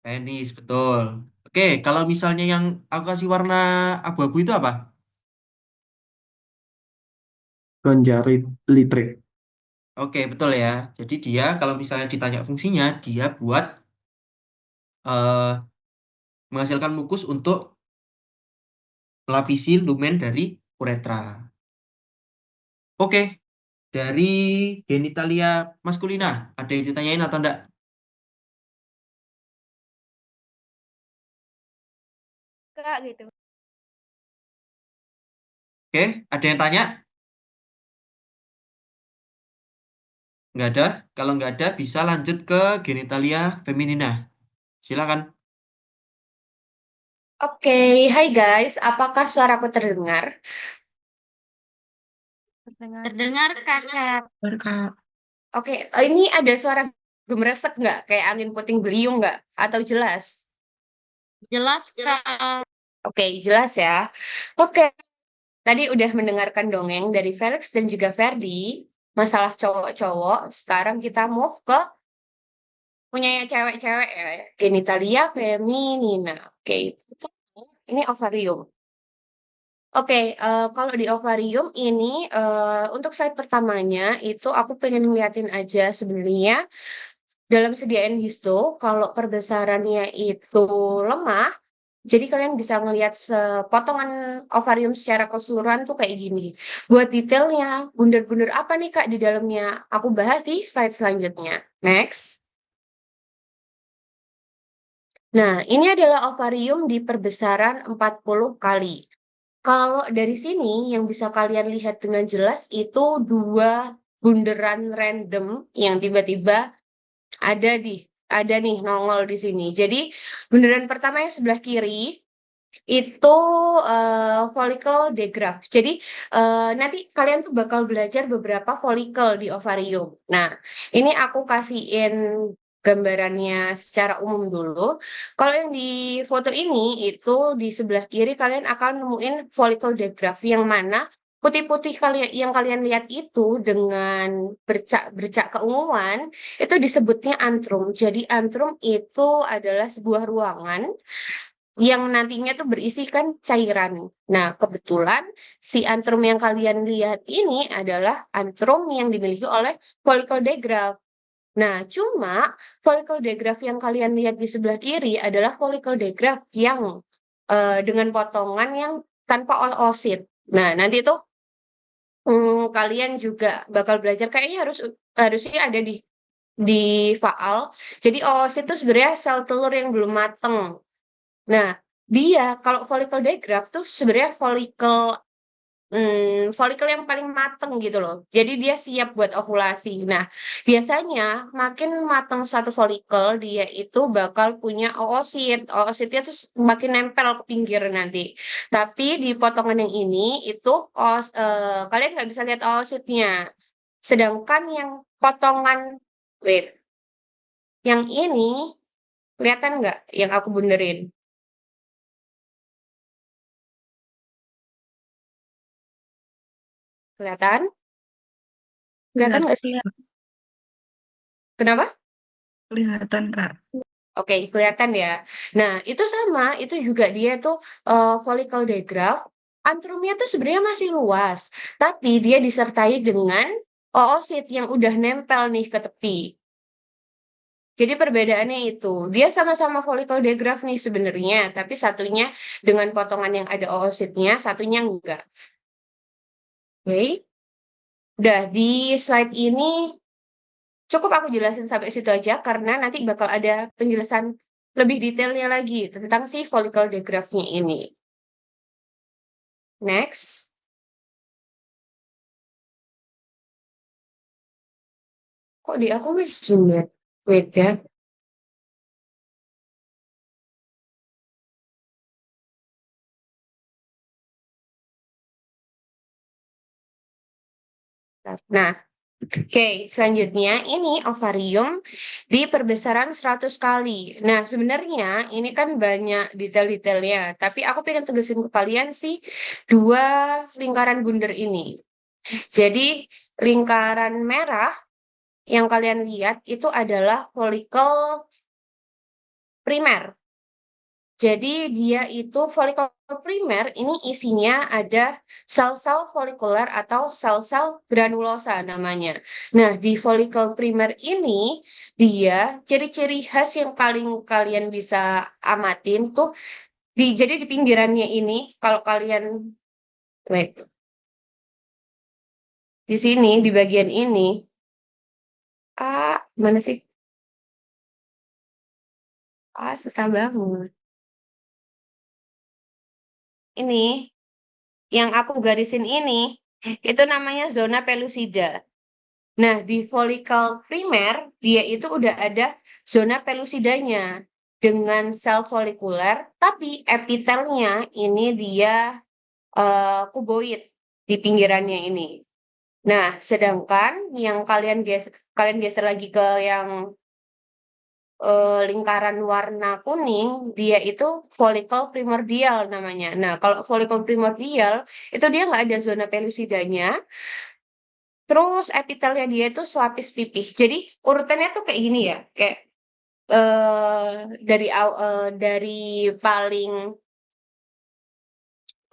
penis, betul. Oke, kalau misalnya yang aku kasih warna abu-abu itu apa? Kelenjar Litre. Oke, betul ya. Jadi dia kalau misalnya ditanya fungsinya, dia buat eh, menghasilkan mukus untuk melapisi lumen dari uretra. Oke, dari genitalia maskulina, ada yang ditanyain atau enggak? Kak gitu. Oke, ada yang tanya? Nggak ada? Kalau nggak ada, bisa lanjut ke genitalia feminina. Silakan. Oke, hai guys, apakah suaraku terdengar? Terdengar kakak. Oke, ini ada suara gemeresek nggak? Kayak angin puting beliung nggak? Atau jelas? Jelas kak. Oke, jelas ya. Oke, tadi udah mendengarkan dongeng dari Felix dan juga Ferdi, masalah cowok-cowok. Sekarang kita move ke punya cewek-cewek ya, genitalia feminina. Oke, ini ovarium. Oke, kalau di ovarium ini untuk slide pertamanya itu aku pengen ngeliatin aja sebenarnya dalam sediaan histo kalau perbesarannya itu lemah, jadi kalian bisa ngelihat sepotongan ovarium secara keseluruhan tuh kayak gini. Buat detailnya, bundar-bundar apa nih Kak di dalamnya? Aku bahas di slide selanjutnya. Next. Nah, ini adalah ovarium di perbesaran 40 kali. Kalau dari sini yang bisa kalian lihat dengan jelas itu dua bunderan random yang tiba-tiba ada nih nongol di sini. Jadi bunderan pertama yang sebelah kiri itu follicle degraph. Jadi nanti kalian tuh bakal belajar beberapa follicle di ovarium. Nah, ini aku kasihin gambarannya secara umum dulu. Kalau yang di foto ini itu di sebelah kiri kalian akan nemuin follicle degraph yang mana putih-putih yang kalian lihat itu dengan bercak keunguan itu disebutnya antrum. Jadi antrum itu adalah sebuah ruangan yang nantinya tuh berisikan cairan. Nah, kebetulan si antrum yang kalian lihat ini adalah antrum yang dimiliki oleh follicle digraft. Nah, cuma follicle digraft yang kalian lihat di sebelah kiri adalah follicle digraft yang dengan potongan yang tanpa oosit. Nah, nanti tuh kalian juga bakal belajar kayaknya harusnya ada di faal. Jadi oosit itu sebenarnya sel telur yang belum mateng. Nah, dia kalau follicle digraft tuh sebenarnya follicle yang paling mateng gitu loh. Jadi dia siap buat ovulasi. Nah, biasanya makin mateng satu follicle, dia itu bakal punya oosit. Oositnya tuh makin nempel ke pinggir nanti. Tapi di potongan yang ini itu kalian nggak bisa lihat oositnya. Sedangkan yang potongan, wait, yang ini kelihatan nggak yang aku bunderin? Kelihatan? Kelihatan nggak sih? Kenapa? Kelihatan, Kak. Oke, kelihatan ya. Nah, itu sama, itu juga dia tuh follicle digraft. Antrumnya tuh sebenarnya masih luas, tapi dia disertai dengan oosit yang udah nempel nih ke tepi. Jadi perbedaannya itu, dia sama-sama follicle digraft nih sebenarnya, tapi satunya dengan potongan yang ada oositnya, satunya enggak. Oke. Udah di slide ini cukup aku jelasin sampai situ aja karena nanti bakal ada penjelasan lebih detailnya lagi tentang si follicle digraftnya ini. Next. Kok di aku nggak zoom ya? Wait ya. Nah, oke, selanjutnya ini ovarium di perbesaran 100 kali. Nah, sebenarnya ini kan banyak detail-detailnya, tapi aku pengen tegesin ke kalian sih dua lingkaran bundar ini. Jadi, lingkaran merah yang kalian lihat itu adalah follicle primer. Jadi dia itu follicle primer ini isinya ada sel-sel folikuler atau sel-sel granulosa namanya. Nah, di follicle primer ini dia ciri-ciri khas yang paling kalian bisa amatin tuh jadi di pinggirannya ini kalau kalian wait di sini di bagian ini mana sih? Susah banget. Ini yang aku garisin ini itu namanya zona pellucida. Nah, di follicle primer dia itu udah ada zona pellucidanya dengan sel folikuler, tapi epitelnya ini dia kuboid di pinggirannya ini. Nah, sedangkan yang kalian geser lagi ke yang lingkaran warna kuning, dia itu follicle primordial namanya. Nah, kalau follicle primordial itu dia nggak ada zona pellucidanya. Terus epitelnya dia itu selapis pipih. Jadi urutannya tuh kayak gini ya, kayak dari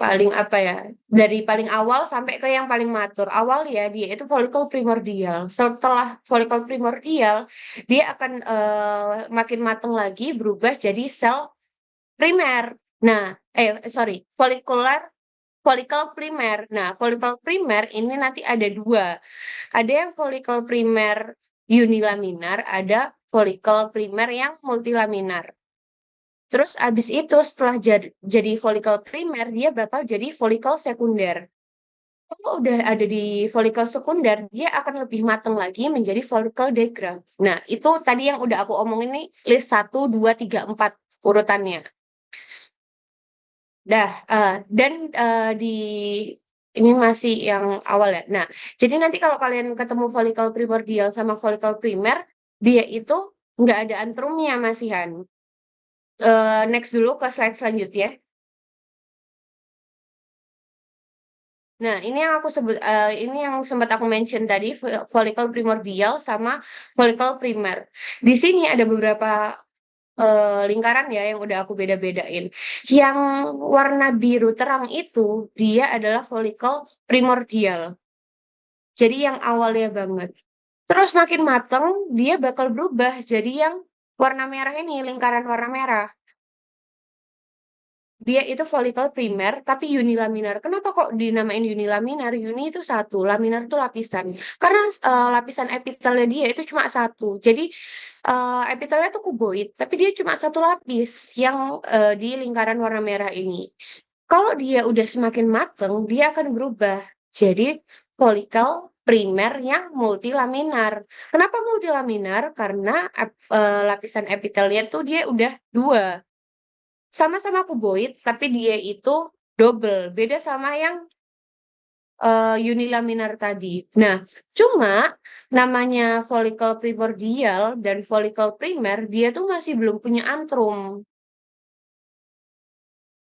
paling apa ya? Dari paling awal sampai ke yang paling matur. Awal ya dia itu follicle primordial. Setelah follicle primordial, dia akan makin matang lagi berubah jadi sel primer. Nah, follicle primer. Nah, follicle primer ini nanti ada dua. Ada yang follicle primer unilaminar, ada follicle primer yang multilaminar. Terus abis itu setelah jadi follicle primer, dia bakal jadi follicle sekunder. Kalau udah ada di follicle sekunder, dia akan lebih matang lagi menjadi follicle digraft. Nah, itu tadi yang udah aku omongin nih, list 1, 2, 3, 4 urutannya. Dan di ini masih yang awal ya. Nah, jadi nanti kalau kalian ketemu follicle primordial sama follicle primer, dia itu nggak ada antrumnya masihan. Next dulu ke slide selanjutnya. Nah, ini yang aku sebut, ini yang sempat aku mention tadi, follicle primordial sama follicle primer. Di sini ada beberapa lingkaran ya yang udah aku beda-bedain. Yang warna biru terang itu dia adalah folikel primordial. Jadi yang awalnya banget. Terus makin mateng dia bakal berubah jadi yang warna merah ini, lingkaran warna merah. Dia itu folikel primer tapi unilaminar. Kenapa kok dinamain unilaminar? Uni itu satu, laminar itu lapisan. Karena lapisan epitelnya dia itu cuma satu. Jadi epitelnya tuh kuboid, tapi dia cuma satu lapis yang di lingkaran warna merah ini. Kalau dia udah semakin mateng, dia akan berubah jadi folikel primer yang multilaminar. Kenapa multilaminar? Karena lapisan epitelnya tuh dia udah dua. Sama-sama kuboid, tapi dia itu double. Beda sama yang unilaminar tadi. Nah, cuma namanya folikel primordial dan folikel primer, dia tuh masih belum punya antrum.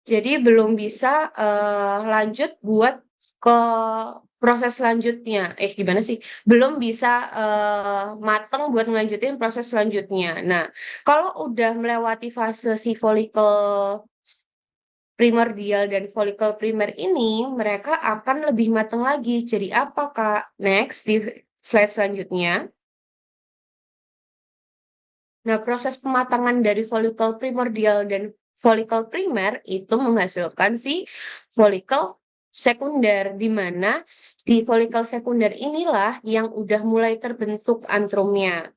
Jadi belum bisa lanjut buat ke proses selanjutnya. Gimana sih? Belum bisa mateng buat ngelanjutin proses selanjutnya. Nah, kalau udah melewati fase si folikel primordial dan folikel primer ini, mereka akan lebih matang lagi. Jadi apa, Kak? Next, di slide selanjutnya. Nah, proses pematangan dari folikel primordial dan folikel primer itu menghasilkan si folikel sekunder, di mana di folikel sekunder inilah yang udah mulai terbentuk antrumnya.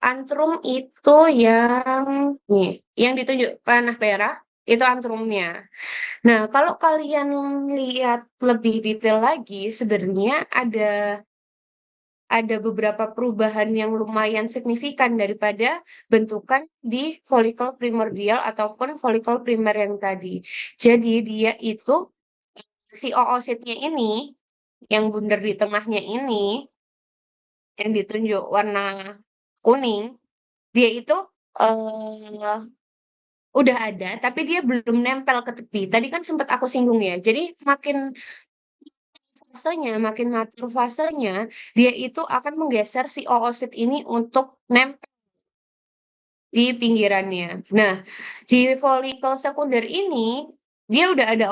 Antrum itu yang nih, yang ditunjuk panah merah itu antrumnya. Nah, kalau kalian lihat lebih detail lagi, sebenarnya ada beberapa perubahan yang lumayan signifikan daripada bentukan di folikel primordial ataupun folikel primer yang tadi. Jadi dia itu si oositnya ini, yang bundar di tengahnya ini, yang ditunjuk warna kuning, dia itu udah ada, tapi dia belum nempel ke tepi. Tadi kan sempat aku singgung ya. Jadi makin makin matur fasenya, dia itu akan menggeser si oosit ini untuk nempel di pinggirannya. Nah, di folikel sekunder ini dia udah ada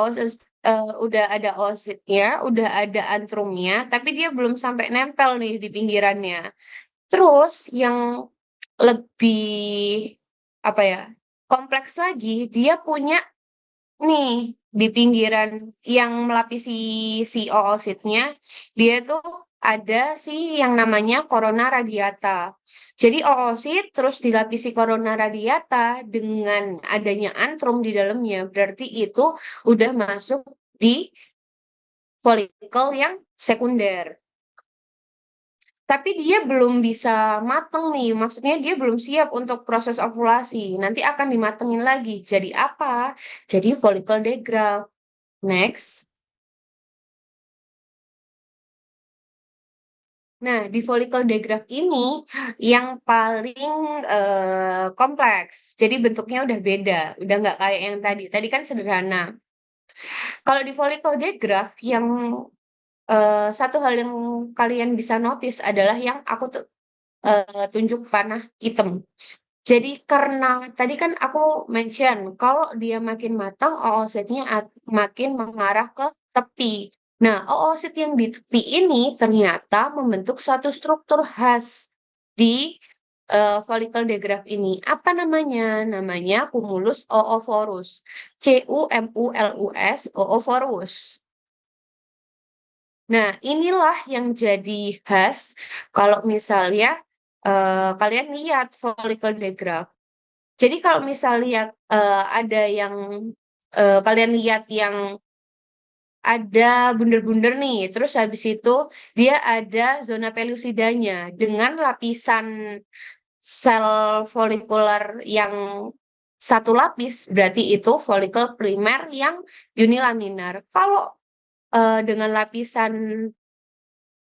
oositnya, udah ada antrumnya, tapi dia belum sampai nempel nih di pinggirannya. Terus yang lebih apa ya? Kompleks lagi, dia punya nih di pinggiran yang melapisi si oositnya, dia tuh ada sih yang namanya corona radiata. Jadi oosit terus dilapisi corona radiata dengan adanya antrum di dalamnya, berarti itu udah masuk di folikel yang sekunder. Tapi dia belum bisa mateng nih, maksudnya dia belum siap untuk proses ovulasi. Nanti akan dimatengin lagi. Jadi apa? Jadi folikel degraft. Next. Nah, di folikel degraft ini yang paling kompleks. Jadi bentuknya udah beda, udah nggak kayak yang tadi. Tadi kan sederhana. Kalau di folikel degraft yang satu hal yang kalian bisa notice adalah yang aku tunjuk panah hitam. Jadi karena tadi kan aku mention kalau dia makin matang, oositnya makin mengarah ke tepi. Nah, oosit yang di tepi ini ternyata membentuk suatu struktur khas di folikel degraft ini. Apa namanya? Namanya cumulus oophorus. CUMULUS oophorus. Nah, inilah yang jadi khas kalau misalnya kalian lihat folikel degraft. Jadi kalau misalnya ada yang kalian lihat yang ada bunder-bunder nih, terus habis itu dia ada zona pelusidanya dengan lapisan sel folikuler yang satu lapis, berarti itu folikel primer yang unilaminar. Kalau dengan lapisan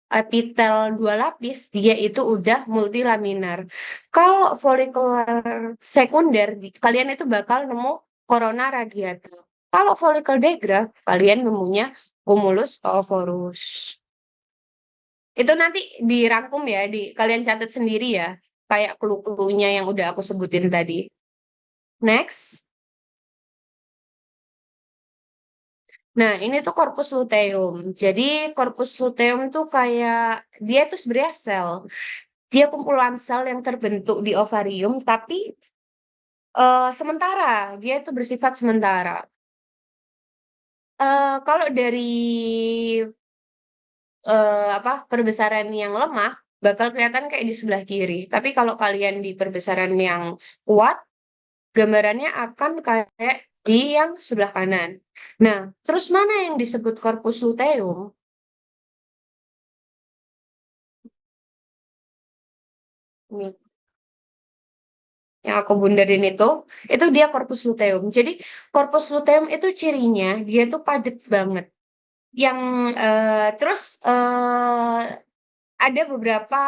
epitel dua lapis, dia itu udah multilaminar. Kalau folikuler sekunder, kalian itu bakal nemu corona radiata. Kalau folikel degraft, kalian nemunya cumulus oophorus. Itu nanti dirangkum ya, kalian catat sendiri ya. kayak clue-cluenya yang udah aku sebutin tadi. Next. Nah, ini tuh corpus luteum. Jadi corpus luteum tuh kayak dia tuh sebenarnya sel. Dia kumpulan sel yang terbentuk di ovarium, tapi sementara. Dia itu bersifat sementara. Kalau dari perbesaran yang lemah, bakal kelihatan kayak di sebelah kiri. Tapi kalau kalian di perbesaran yang kuat, gambarannya akan kayak di yang sebelah kanan. Nah, terus mana yang disebut corpus luteum? Nih, yang aku bundarin itu dia corpus luteum. Jadi corpus luteum itu cirinya dia tuh padat banget. Yang terus ada beberapa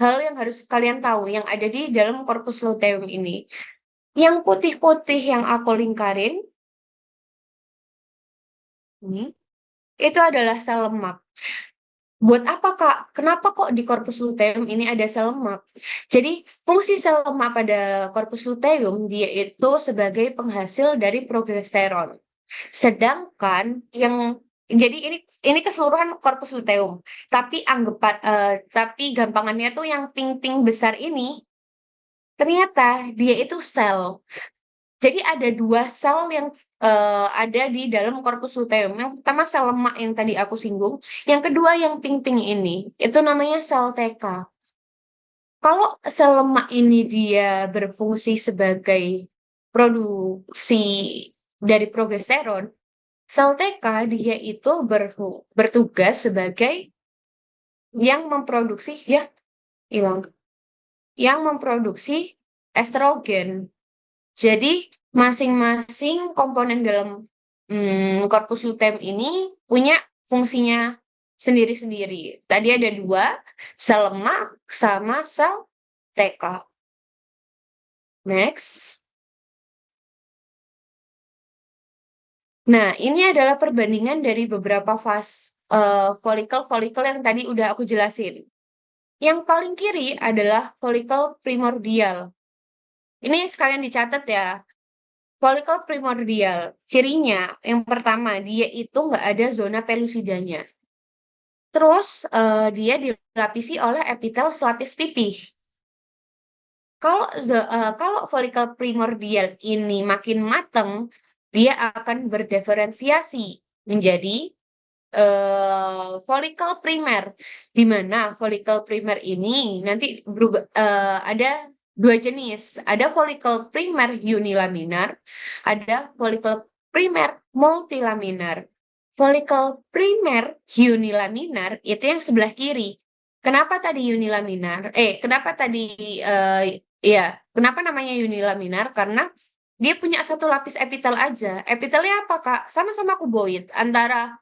hal yang harus kalian tahu yang ada di dalam corpus luteum ini. Yang putih-putih yang aku lingkarin ini itu adalah sel lemak. Buat apa, Kak? Kenapa kok di corpus luteum ini ada sel lemak? Jadi, fungsi sel lemak pada corpus luteum dia itu sebagai penghasil dari progesteron. Sedangkan jadi ini keseluruhan corpus luteum. Tapi tapi gampangannya tuh yang pink-pink besar ini ternyata dia itu sel. Jadi ada 2 sel yang ada di dalam corpus luteum. Yang pertama sel lemak yang tadi aku singgung, yang kedua yang pink-pink ini, itu namanya sel TK. Kalau sel lemak ini dia berfungsi sebagai produksi dari progesteron, sel TK dia itu bertugas sebagai yang memproduksi yang memproduksi estrogen. Jadi masing-masing komponen dalam corpus luteum ini punya fungsinya sendiri-sendiri. Tadi ada 2, sel lemak sama sel TK. Next. Nah, ini adalah perbandingan dari beberapa folikel-folikel yang tadi udah aku jelasin. Yang paling kiri adalah folikel primordial. Ini sekalian dicatat ya. Folikel primordial, cirinya yang pertama, dia itu nggak ada zona pelusidanya. Terus dia dilapisi oleh epitel selapis pipih. Kalau folikel primordial ini makin mateng, dia akan berdiferensiasi menjadi folikel primer, di mana folikel primer ini nanti berubah, ada 2 jenis. Ada folikel primer unilaminar, ada folikel primer multilaminar. Folikel primer unilaminar itu yang sebelah kiri. Kenapa tadi unilaminar? Kenapa tadi kenapa namanya unilaminar? Karena dia punya 1 lapis epitel aja. Epitelnya apa, Kak? Sama-sama kuboid antara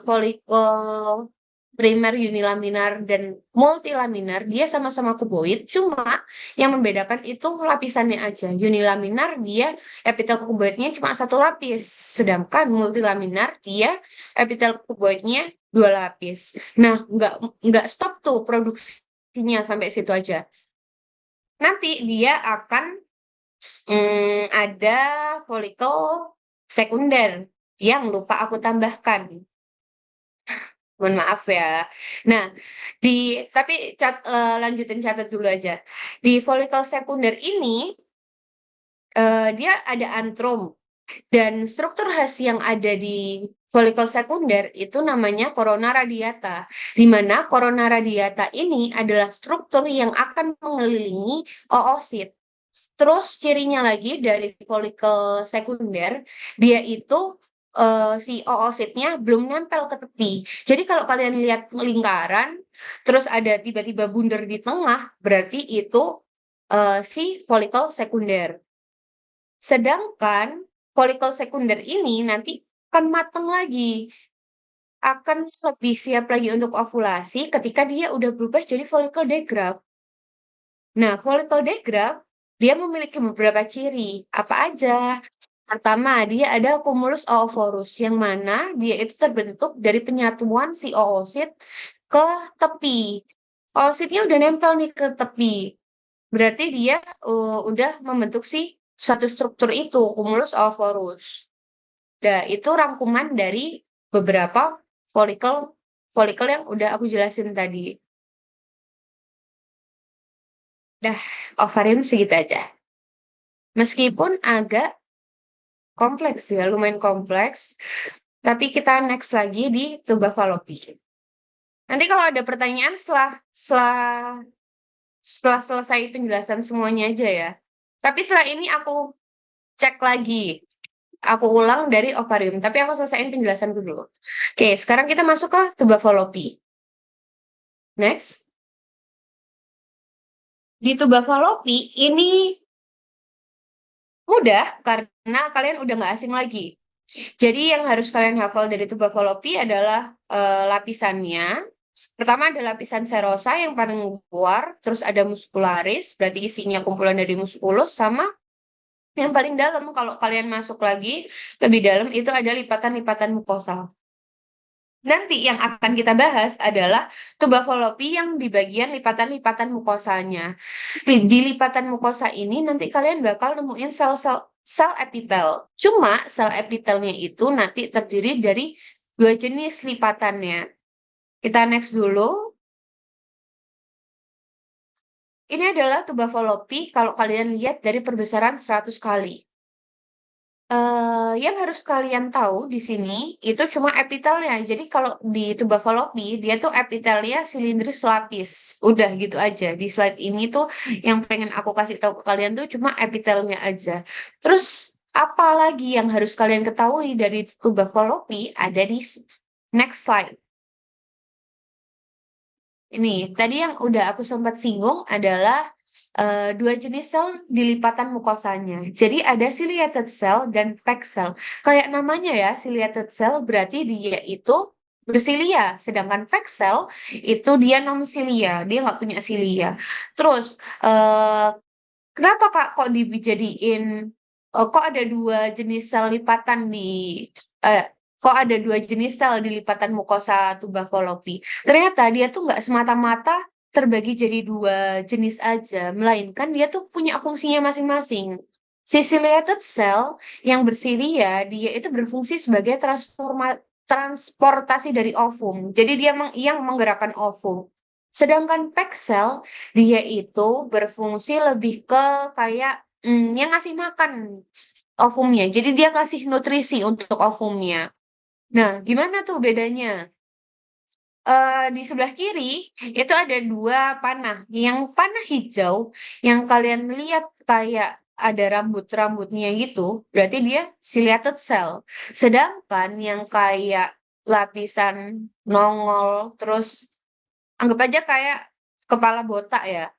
folikel primer unilaminar dan multilaminar, dia sama-sama kuboid, cuma yang membedakan itu lapisannya aja. Unilaminar dia epitel kuboidnya cuma 1 lapis, sedangkan multilaminar dia epitel kuboidnya 2 lapis. Nah, nggak stop tuh produksinya sampai situ aja. Nanti dia akan ada folikel sekunder yang lupa aku tambahkan. Mohon maaf ya. Nah, tapi lanjutin catat dulu aja. Di folikel sekunder ini dia ada antrum dan struktur khas yang ada di folikel sekunder itu namanya corona radiata, di mana corona radiata ini adalah struktur yang akan mengelilingi oosit. Terus cirinya lagi dari folikel sekunder, dia itu si oositnya belum nempel ke tepi. Jadi kalau kalian lihat lingkaran, terus ada tiba-tiba bundar di tengah, berarti itu si folikel sekunder. Sedangkan folikel sekunder ini nanti akan matang lagi, akan lebih siap lagi untuk ovulasi ketika dia udah berubah jadi folikel degraf. Nah, folikel degraf dia memiliki beberapa ciri. Apa aja? Pertama, dia ada cumulus oovorus, yang mana dia itu terbentuk dari penyatuan si oosit ke tepi. Oositnya udah nempel nih ke tepi. Berarti dia udah membentuk suatu struktur itu, cumulus oophorus. Nah, itu rangkuman dari beberapa folikel yang udah aku jelasin tadi. Dah, ovarium segitu aja. Meskipun agak kompleks ya, lumayan kompleks. Tapi kita next lagi di tuba Fallopi. Nanti kalau ada pertanyaan setelah selesai penjelasan semuanya aja ya. Tapi setelah ini aku cek lagi. Aku ulang dari ovarium, tapi aku selesaiin penjelasan dulu. Oke, sekarang kita masuk ke tuba Fallopi. Next. Di tuba Fallopi ini mudah karena kalian udah nggak asing lagi. Jadi yang harus kalian hafal dari tuba Fallopi adalah lapisannya. Pertama ada lapisan serosa yang paling luar, terus ada muscularis, berarti isinya kumpulan dari musculus, sama yang paling dalam kalau kalian masuk lagi lebih dalam itu ada lipatan-lipatan mukosa. Nanti yang akan kita bahas adalah tuba Fallopi yang di bagian lipatan-lipatan mukosanya. Di lipatan mukosa ini nanti kalian bakal nemuin sel epitel. Cuma sel epitelnya itu nanti terdiri dari 2 jenis lipatannya. Kita next dulu. Ini adalah tuba Fallopi kalau kalian lihat dari perbesaran 100 kali. Yang harus kalian tahu di sini itu cuma epitelnya. Jadi kalau di tuba Fallopi dia tuh epitelnya silindris lapis. Udah gitu aja. Di slide ini tuh yang pengen aku kasih tahu ke kalian tuh cuma epitelnya aja. Terus apa lagi yang harus kalian ketahui dari tuba Fallopi ada di next slide. Ini tadi yang udah aku sempat singgung adalah 2 jenis sel di lipatan mukosanya. Jadi ada ciliated cell dan packed cell. Kayak namanya ya, ciliated cell berarti dia itu bersilia, sedangkan packed cell itu dia non silia, dia nggak punya silia. Terus kenapa Kak kok dijadiin kok ada 2 jenis sel lipatan kok ada 2 jenis sel di lipatan mukosa tuba Fallopi? Ternyata dia tuh nggak semata-mata terbagi jadi 2 jenis aja, melainkan dia tuh punya fungsinya masing-masing. Si ciliated cell yang bersilia, dia itu berfungsi sebagai transportasi dari ovum. Jadi dia yang menggerakkan ovum. Sedangkan packed cell, dia itu berfungsi lebih ke kayak yang ngasih makan ovumnya. Jadi dia kasih nutrisi untuk ovumnya. Nah, gimana tuh bedanya? Di sebelah kiri itu ada 2 panah. Yang panah hijau yang kalian lihat kayak ada rambut-rambutnya gitu, berarti dia ciliated cell. Sedangkan yang kayak lapisan nongol terus anggap aja kayak kepala botak ya.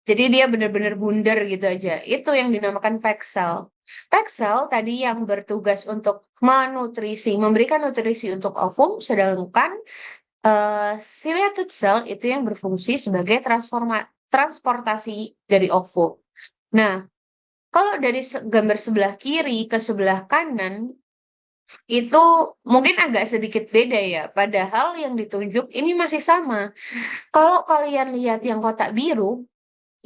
Jadi dia benar-benar bundar gitu aja. Itu yang dinamakan packed cell. Packed cell tadi yang bertugas untuk memberikan nutrisi untuk ovum, sedangkan ciliated cell itu yang berfungsi sebagai transportasi dari ovum. Nah, kalau dari gambar sebelah kiri ke sebelah kanan, itu mungkin agak sedikit beda ya, padahal yang ditunjuk ini masih sama. Kalau kalian lihat yang kotak biru,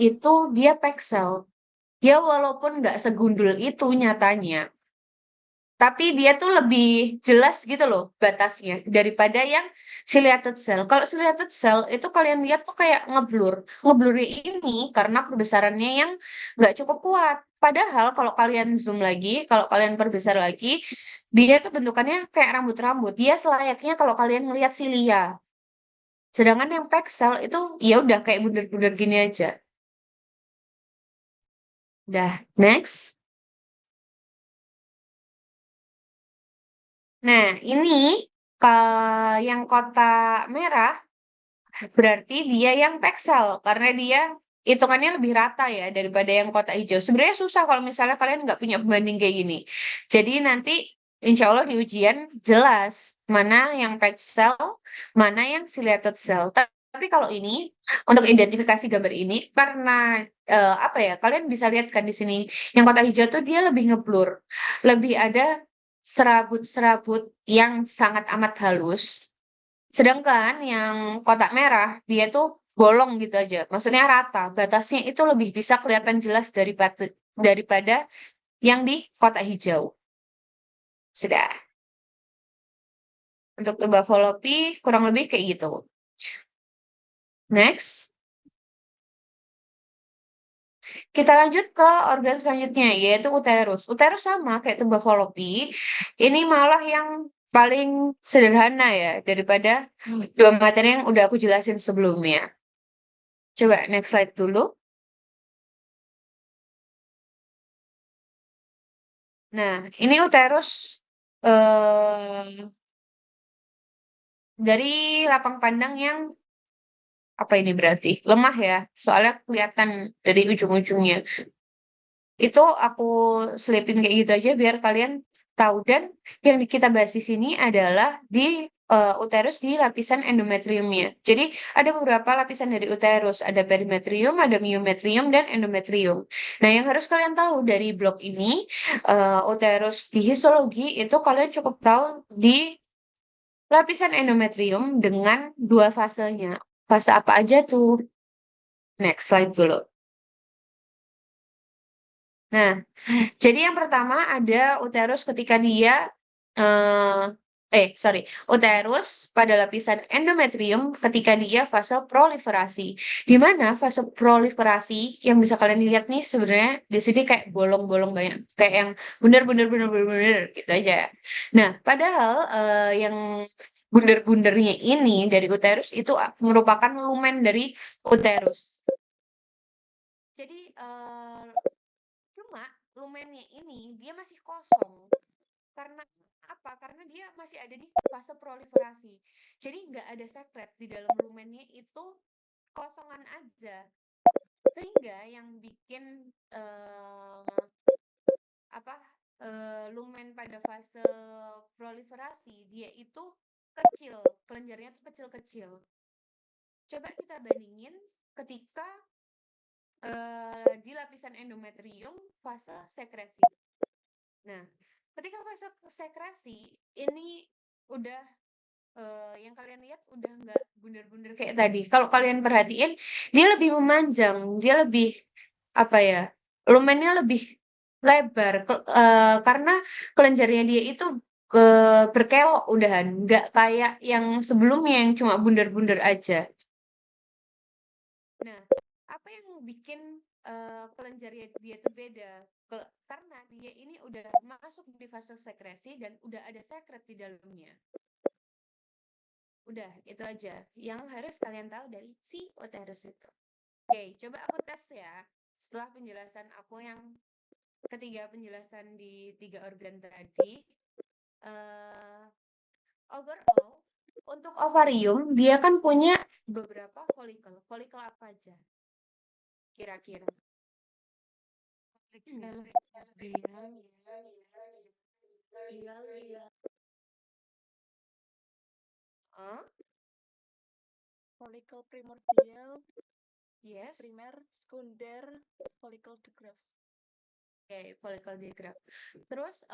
itu dia packed cell. Dia walaupun nggak segundul itu nyatanya, tapi dia tuh lebih jelas gitu loh batasnya daripada yang ciliated cell. Kalau ciliated cell itu kalian lihat tuh kayak ngeblur. Ngeblurnya ini karena perbesarannya yang nggak cukup kuat. Padahal kalau kalian zoom lagi, kalau kalian perbesar lagi, dia tuh bentukannya kayak rambut-rambut. Dia selayaknya kalau kalian melihat silia. Sedangkan yang packed cell itu ya udah kayak bundar-bundar gini aja. Dah, next. Nah, ini kalau yang kotak merah berarti dia yang packed cell karena dia hitungannya lebih rata ya daripada yang kotak hijau. Sebenarnya susah kalau misalnya kalian nggak punya pembanding kayak gini. Jadi nanti insya Allah di ujian jelas mana yang packed cell, mana yang ciliated cell. Tapi kalau ini untuk identifikasi gambar ini karena apa ya kalian bisa lihat kan di sini yang kotak hijau tuh dia lebih ngeblur, lebih ada serabut-serabut yang sangat amat halus. Sedangkan yang kotak merah dia tuh bolong gitu aja. Maksudnya rata. Batasnya itu lebih bisa kelihatan jelas daripada yang di kotak hijau. Sudah. Untuk The Buffalo P kurang lebih kayak gitu. Next. Kita lanjut ke organ selanjutnya, yaitu uterus. Uterus sama kayak The Buffalo P. Ini malah yang paling sederhana ya, daripada dua materi yang udah aku jelasin sebelumnya. Coba next slide dulu. Nah, ini uterus dari lapang pandang yang apa ini berarti? Lemah ya, soalnya kelihatan dari ujung-ujungnya. Itu aku selipin kayak gitu aja biar kalian tahu. Dan yang kita bahas di sini adalah di uterus di lapisan endometriumnya. Jadi ada beberapa lapisan dari uterus, ada perimetrium, ada myometrium, dan endometrium. Nah, yang harus kalian tahu dari blok ini, uterus di histologi itu kalian cukup tahu di lapisan endometrium dengan dua fasenya. Fase apa aja tuh? Next slide dulu. Nah, jadi yang pertama ada uterus ketika dia uterus pada lapisan endometrium ketika dia fase proliferasi. Di mana fase proliferasi yang bisa kalian lihat nih sebenarnya di sini kayak bolong-bolong banyak, kayak yang bundar-bundar gitu aja. Nah, padahal yang bundar-bundarnya ini dari uterus itu merupakan lumen dari uterus. Jadi cuma lumennya ini dia masih kosong. Karena apa? Karena dia masih ada di fase proliferasi. Jadi nggak ada sekret di dalam lumennya, itu kosongan aja. Sehingga yang bikin lumen pada fase proliferasi dia itu kecil, kelenjarnya tuh kecil-kecil. Coba kita bandingin ketika di lapisan endometrium fase sekresi. Nah, ketika fase sekresi ini udah yang kalian lihat udah nggak bundar-bundar kayak tadi. Kalau kalian perhatiin, dia lebih memanjang, dia lebih lumennya lebih lebar karena kelenjarnya dia itu berkelok udahan, nggak kayak yang sebelumnya yang cuma bundar-bundar aja. Nah, apa yang bikin kelenjarnya dia itu beda? Karena dia ini udah masuk di fase sekresi dan udah ada sekret di dalamnya. Udah, itu aja yang harus kalian tahu dari si uterus itu. Oke, coba aku tes ya. Setelah penjelasan aku yang ketiga penjelasan di 3 organ tadi, overall untuk ovarium dia kan punya beberapa folikel. Folikel apa aja? Kira-kira. Follicle primordial, Yes. primer, sekunder, follicle digraph. Oke, follicle digraph. Terus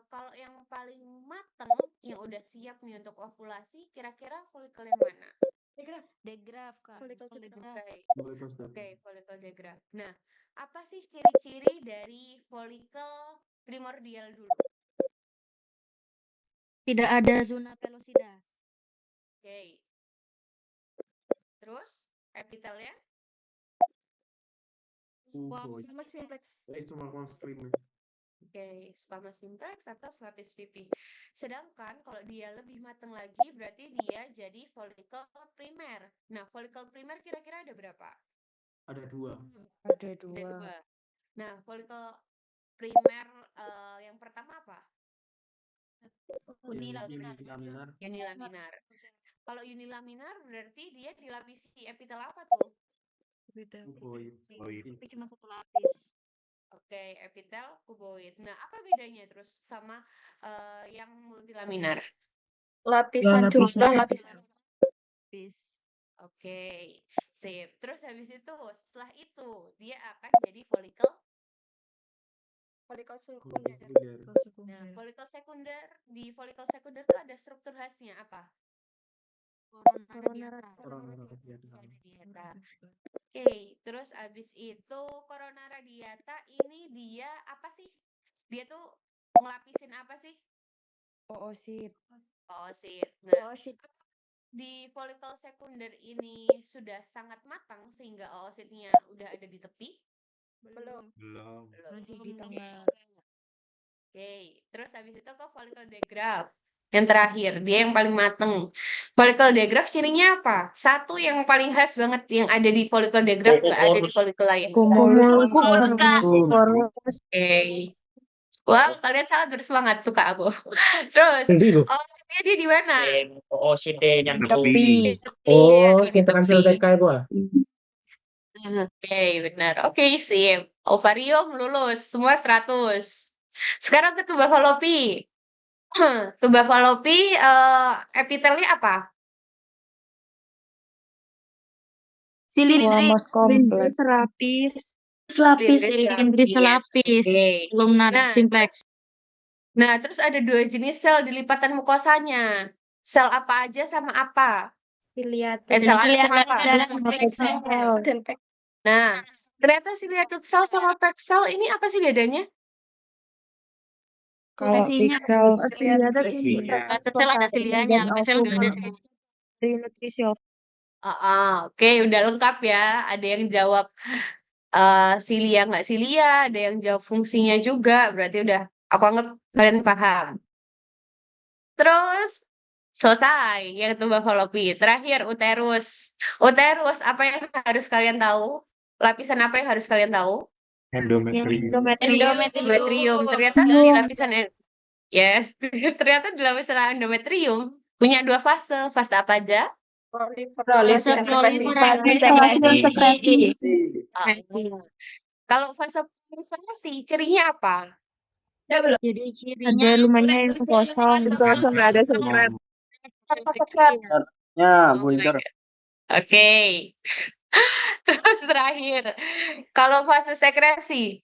kalau yang paling mateng yang udah siap nih untuk ovulasi, kira-kira follicle yang mana? Digraph, Kak. Follicle digraph. Oke, follicle digraph. Nah, apa sih ciri-ciri dari follicle primordial dulu? Tidak ada zona pelosida. Oke. Terus epitelnya? Squamous simplex. Oke, squamous simplex atau lapis pipi. Sedangkan kalau dia lebih matang lagi, berarti dia jadi follicle primer. Nah, follicle primer kira-kira ada berapa? Ada 2. Ada Ada 2. Nah, follicle primer yang pertama apa? Unilaminar. Unilaminar. Kalau unilaminar berarti dia dilapisi epitel apa tuh? Kuboid. Tapi cuma satu lapis. Oke, epitel kuboid. Nah, apa bedanya terus sama yang multilaminar? Lapisan jumlah lapisan. Lapis. Oke, sip. Terus habis itu, setelah itu dia akan jadi follicle Follicle sekunder. Nah, follicle sekunder, di follicle sekunder tuh ada struktur khasnya apa? Corona radiata. Oke, terus abis itu corona radiata ini dia apa sih? Dia tuh ngelapisin apa sih? Oosit. Oosit. Nah, di folikel sekunder ini sudah sangat matang sehingga oositnya udah ada di tepi. Belum. Masih di tengah. Oke, terus habis itu ke folikel digraph. Yang terakhir, dia yang paling mateng. Folikel digraph cirinya apa? Satu yang paling khas banget yang ada di folikel digraph nggak ada di folikel lain. Cumulus. Oke. Wow, kalian sangat bersemangat, suka aku. Terus, oositnya dia di mana? Di tepi. Oh, di sinteran sel tepi. TK itu ah. Oke, benar. Oke, sip. Ovarium lulus, semua 100. Sekarang ke tuba falopi. Tuba falopi epitelnya apa? Squamous kompleks. Silindris selapis. Selapis. Oke. Lumnar Nah, simplex. Nah, terus ada 2 jenis sel di lipatan mukosanya. Sel apa aja sama apa? Sel A sama apa? Nah, ternyata ciliated cell sama pexel ini apa sih bedanya? Kalau Fungsinya pixel sel ada silianya, sel nggak ada silianya. Oke, udah lengkap ya. Ada yang jawab silia nggak silia, ada yang jawab fungsinya juga. Berarti udah aku anggap kalian paham. Terus selesai yang tuba falopi. Terakhir uterus. Uterus apa yang harus kalian tahu? Lapisan apa yang harus kalian tahu? Endometrium. Ternyata di lapisan yes, ternyata di lapisan endometrium punya 2 fase. Fase apa aja? Proliferasi dan sekresi. Kalau fase proliferasi cirinya apa? Jadi cirinya lumayan yang kosong. Ada sekret. Oke. Terus terakhir, kalau fase sekresi,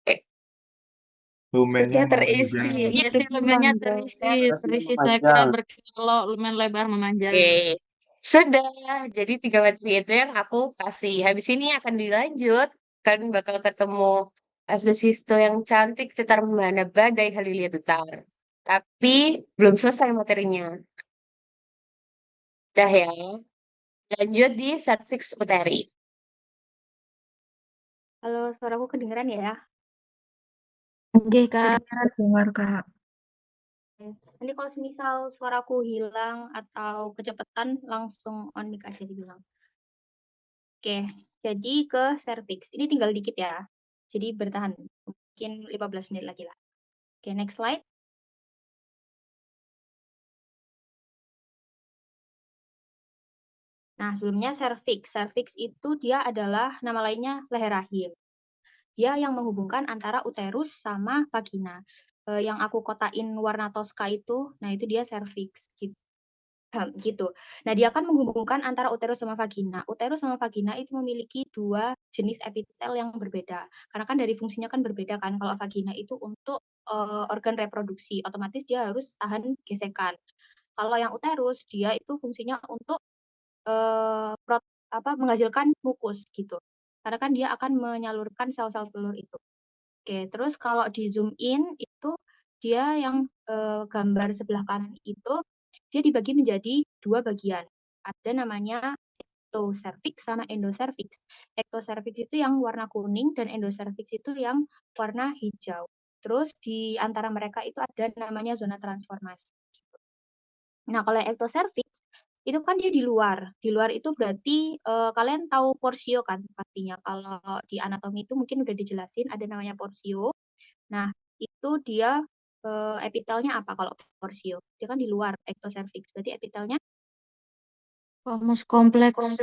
Maksudnya terisi. lumennya terisi sekret berkilau, lumen lebar memanjang. oke. Sudah, jadi 3 materi itu yang aku kasih. Habis ini akan dilanjut, kalian bakal ketemu asbesisto yang cantik, cetar membahana badai halilintar. Tapi belum selesai materinya. Udah ya. Lanjut di cervix uteri. Halo, suaraku kedengeran ya? Oke, Kak. Dengar, Kak. Nanti kalau misal suaraku hilang atau kecepatan, langsung on mic aja dibilang. Oke, jadi ke cervix. Ini tinggal dikit ya. Jadi bertahan. Mungkin 15 menit lagi lah. Oke, next slide. Nah, sebelumnya cervix. Cervix itu dia adalah nama lainnya leher rahim. Dia yang menghubungkan antara uterus sama vagina. Yang aku kotain warna toska itu, nah itu dia cervix gitu. Nah, dia akan menghubungkan antara uterus sama vagina. Uterus sama vagina itu memiliki 2 jenis epitel yang berbeda. Karena kan dari fungsinya kan berbeda kan. Kalau vagina itu untuk organ reproduksi, otomatis dia harus tahan gesekan. Kalau yang uterus dia itu fungsinya untuk menghasilkan mukus gitu. Karena kan dia akan menyalurkan sel-sel telur itu. Oke, terus kalau di zoom in itu dia yang gambar sebelah kanan itu dia dibagi menjadi 2 bagian. Ada namanya ectocervix sama endocervix. Ectocervix itu yang warna kuning dan endocervix itu yang warna hijau. Terus di antara mereka itu ada namanya zona transformasi. Nah, kalau ectocervix itu kan dia di luar. Di luar itu berarti kalian tahu porsio kan pastinya. Kalau di anatomi itu mungkin udah dijelasin ada namanya porsio. Nah, itu dia epitelnya apa kalau porsio? Dia kan di luar ectocervix. Berarti epitelnya Squamous kompleks.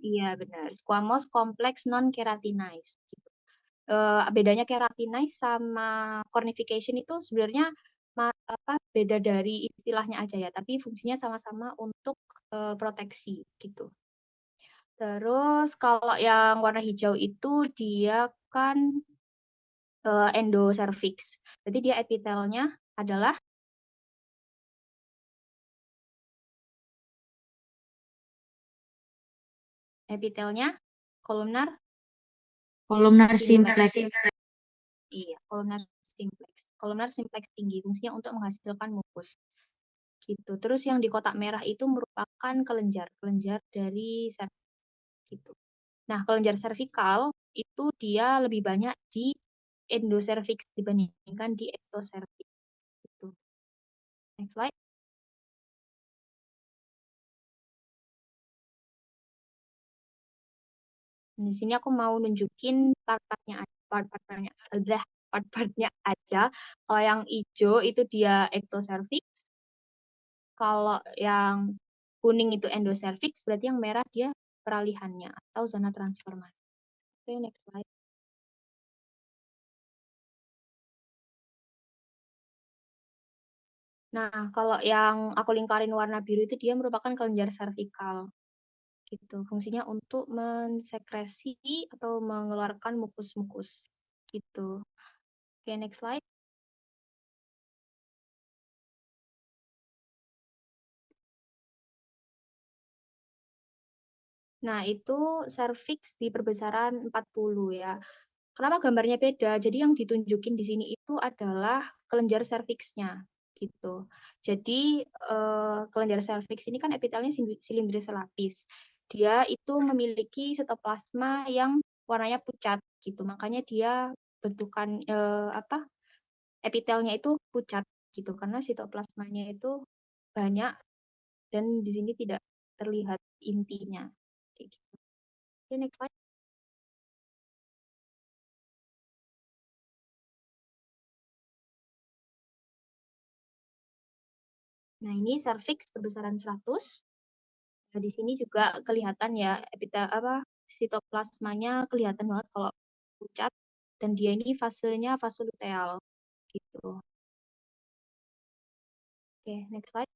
iya benar. Squamous kompleks non keratinized. Gitu. Bedanya keratinized sama cornification itu sebenarnya beda dari istilahnya aja ya, tapi fungsinya sama-sama untuk proteksi gitu. Terus kalau yang warna hijau itu dia kan endocervix. Berarti dia epitelnya adalah epitelnya kolumnar simplex. Iya, kolumnar simplex. Kolumnar simplex tinggi, fungsinya untuk menghasilkan mukus. Gitu. Terus yang di kotak merah itu merupakan kelenjar dari serviks gitu. Nah, kelenjar servikal itu dia lebih banyak di endoservix dibandingkan di ektoservix gitu. Next slide. Di sini aku mau nunjukin part-partnya aja. Kalau yang hijau itu dia ektoservix. Kalau yang kuning itu endoservix, berarti yang merah dia peralihannya atau zona transformasi. Oke, next slide. Nah, kalau yang aku lingkarin warna biru itu dia merupakan kelenjar servikal. Gitu. Fungsinya untuk mensekresi atau mengeluarkan mukus-mukus. Gitu. Oke, next slide. Nah, itu serviks di perbesaran 40 ya. Kenapa gambarnya beda? Jadi yang ditunjukin di sini itu adalah kelenjar serviksnya gitu. Jadi kelenjar serviks ini kan epitelnya silindris selapis. Dia itu memiliki sitoplasma yang warnanya pucat gitu. Makanya dia bentukan epitelnya itu pucat gitu karena sitoplasmanya itu banyak dan di sini tidak terlihat intinya. Kayak gitu. Oke, next slide. Nah, ini serviks perbesaran 100. Nah, di sini juga kelihatan ya sitoplasmanya kelihatan banget kalau pucat dan dia ini fasenya fase luteal gitu. Oke, next slide.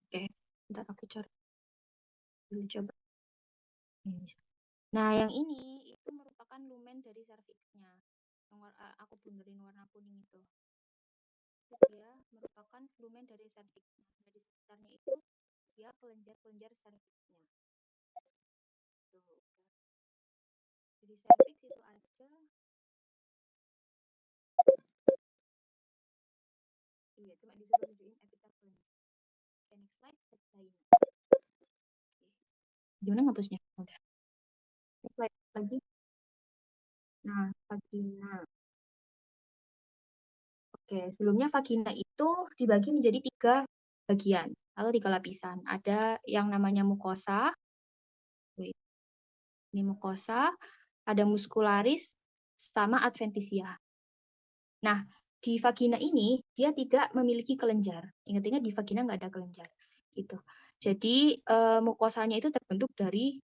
Oke, bentar aku cari dulu coba. Nah, yang ini itu merupakan lumen dari serviksnya. Aku bunderin warna kuning itu. Dia merupakan lumen dari serviksnya. Nah, di sekitarnya itu dia kelenjar-kelenjar serviksnya. Tuh. Jadi serviks itu aja. Iya, cuma disuruh nunjukin epitel kelenjar. Oke, next slide, vagina. Gimana ngapusnya? Udah. Next slide lagi. Nah, vagina. Oke, sebelumnya vagina itu dibagi menjadi 3 bagian atau 3 lapisan. Ada yang namanya mukosa. Ini mukosa, ada muscularis, sama adventisia. Nah, di vagina ini dia tidak memiliki kelenjar. Ingat-ingat di vagina nggak ada kelenjar. Gitu. Jadi mukosanya itu terbentuk dari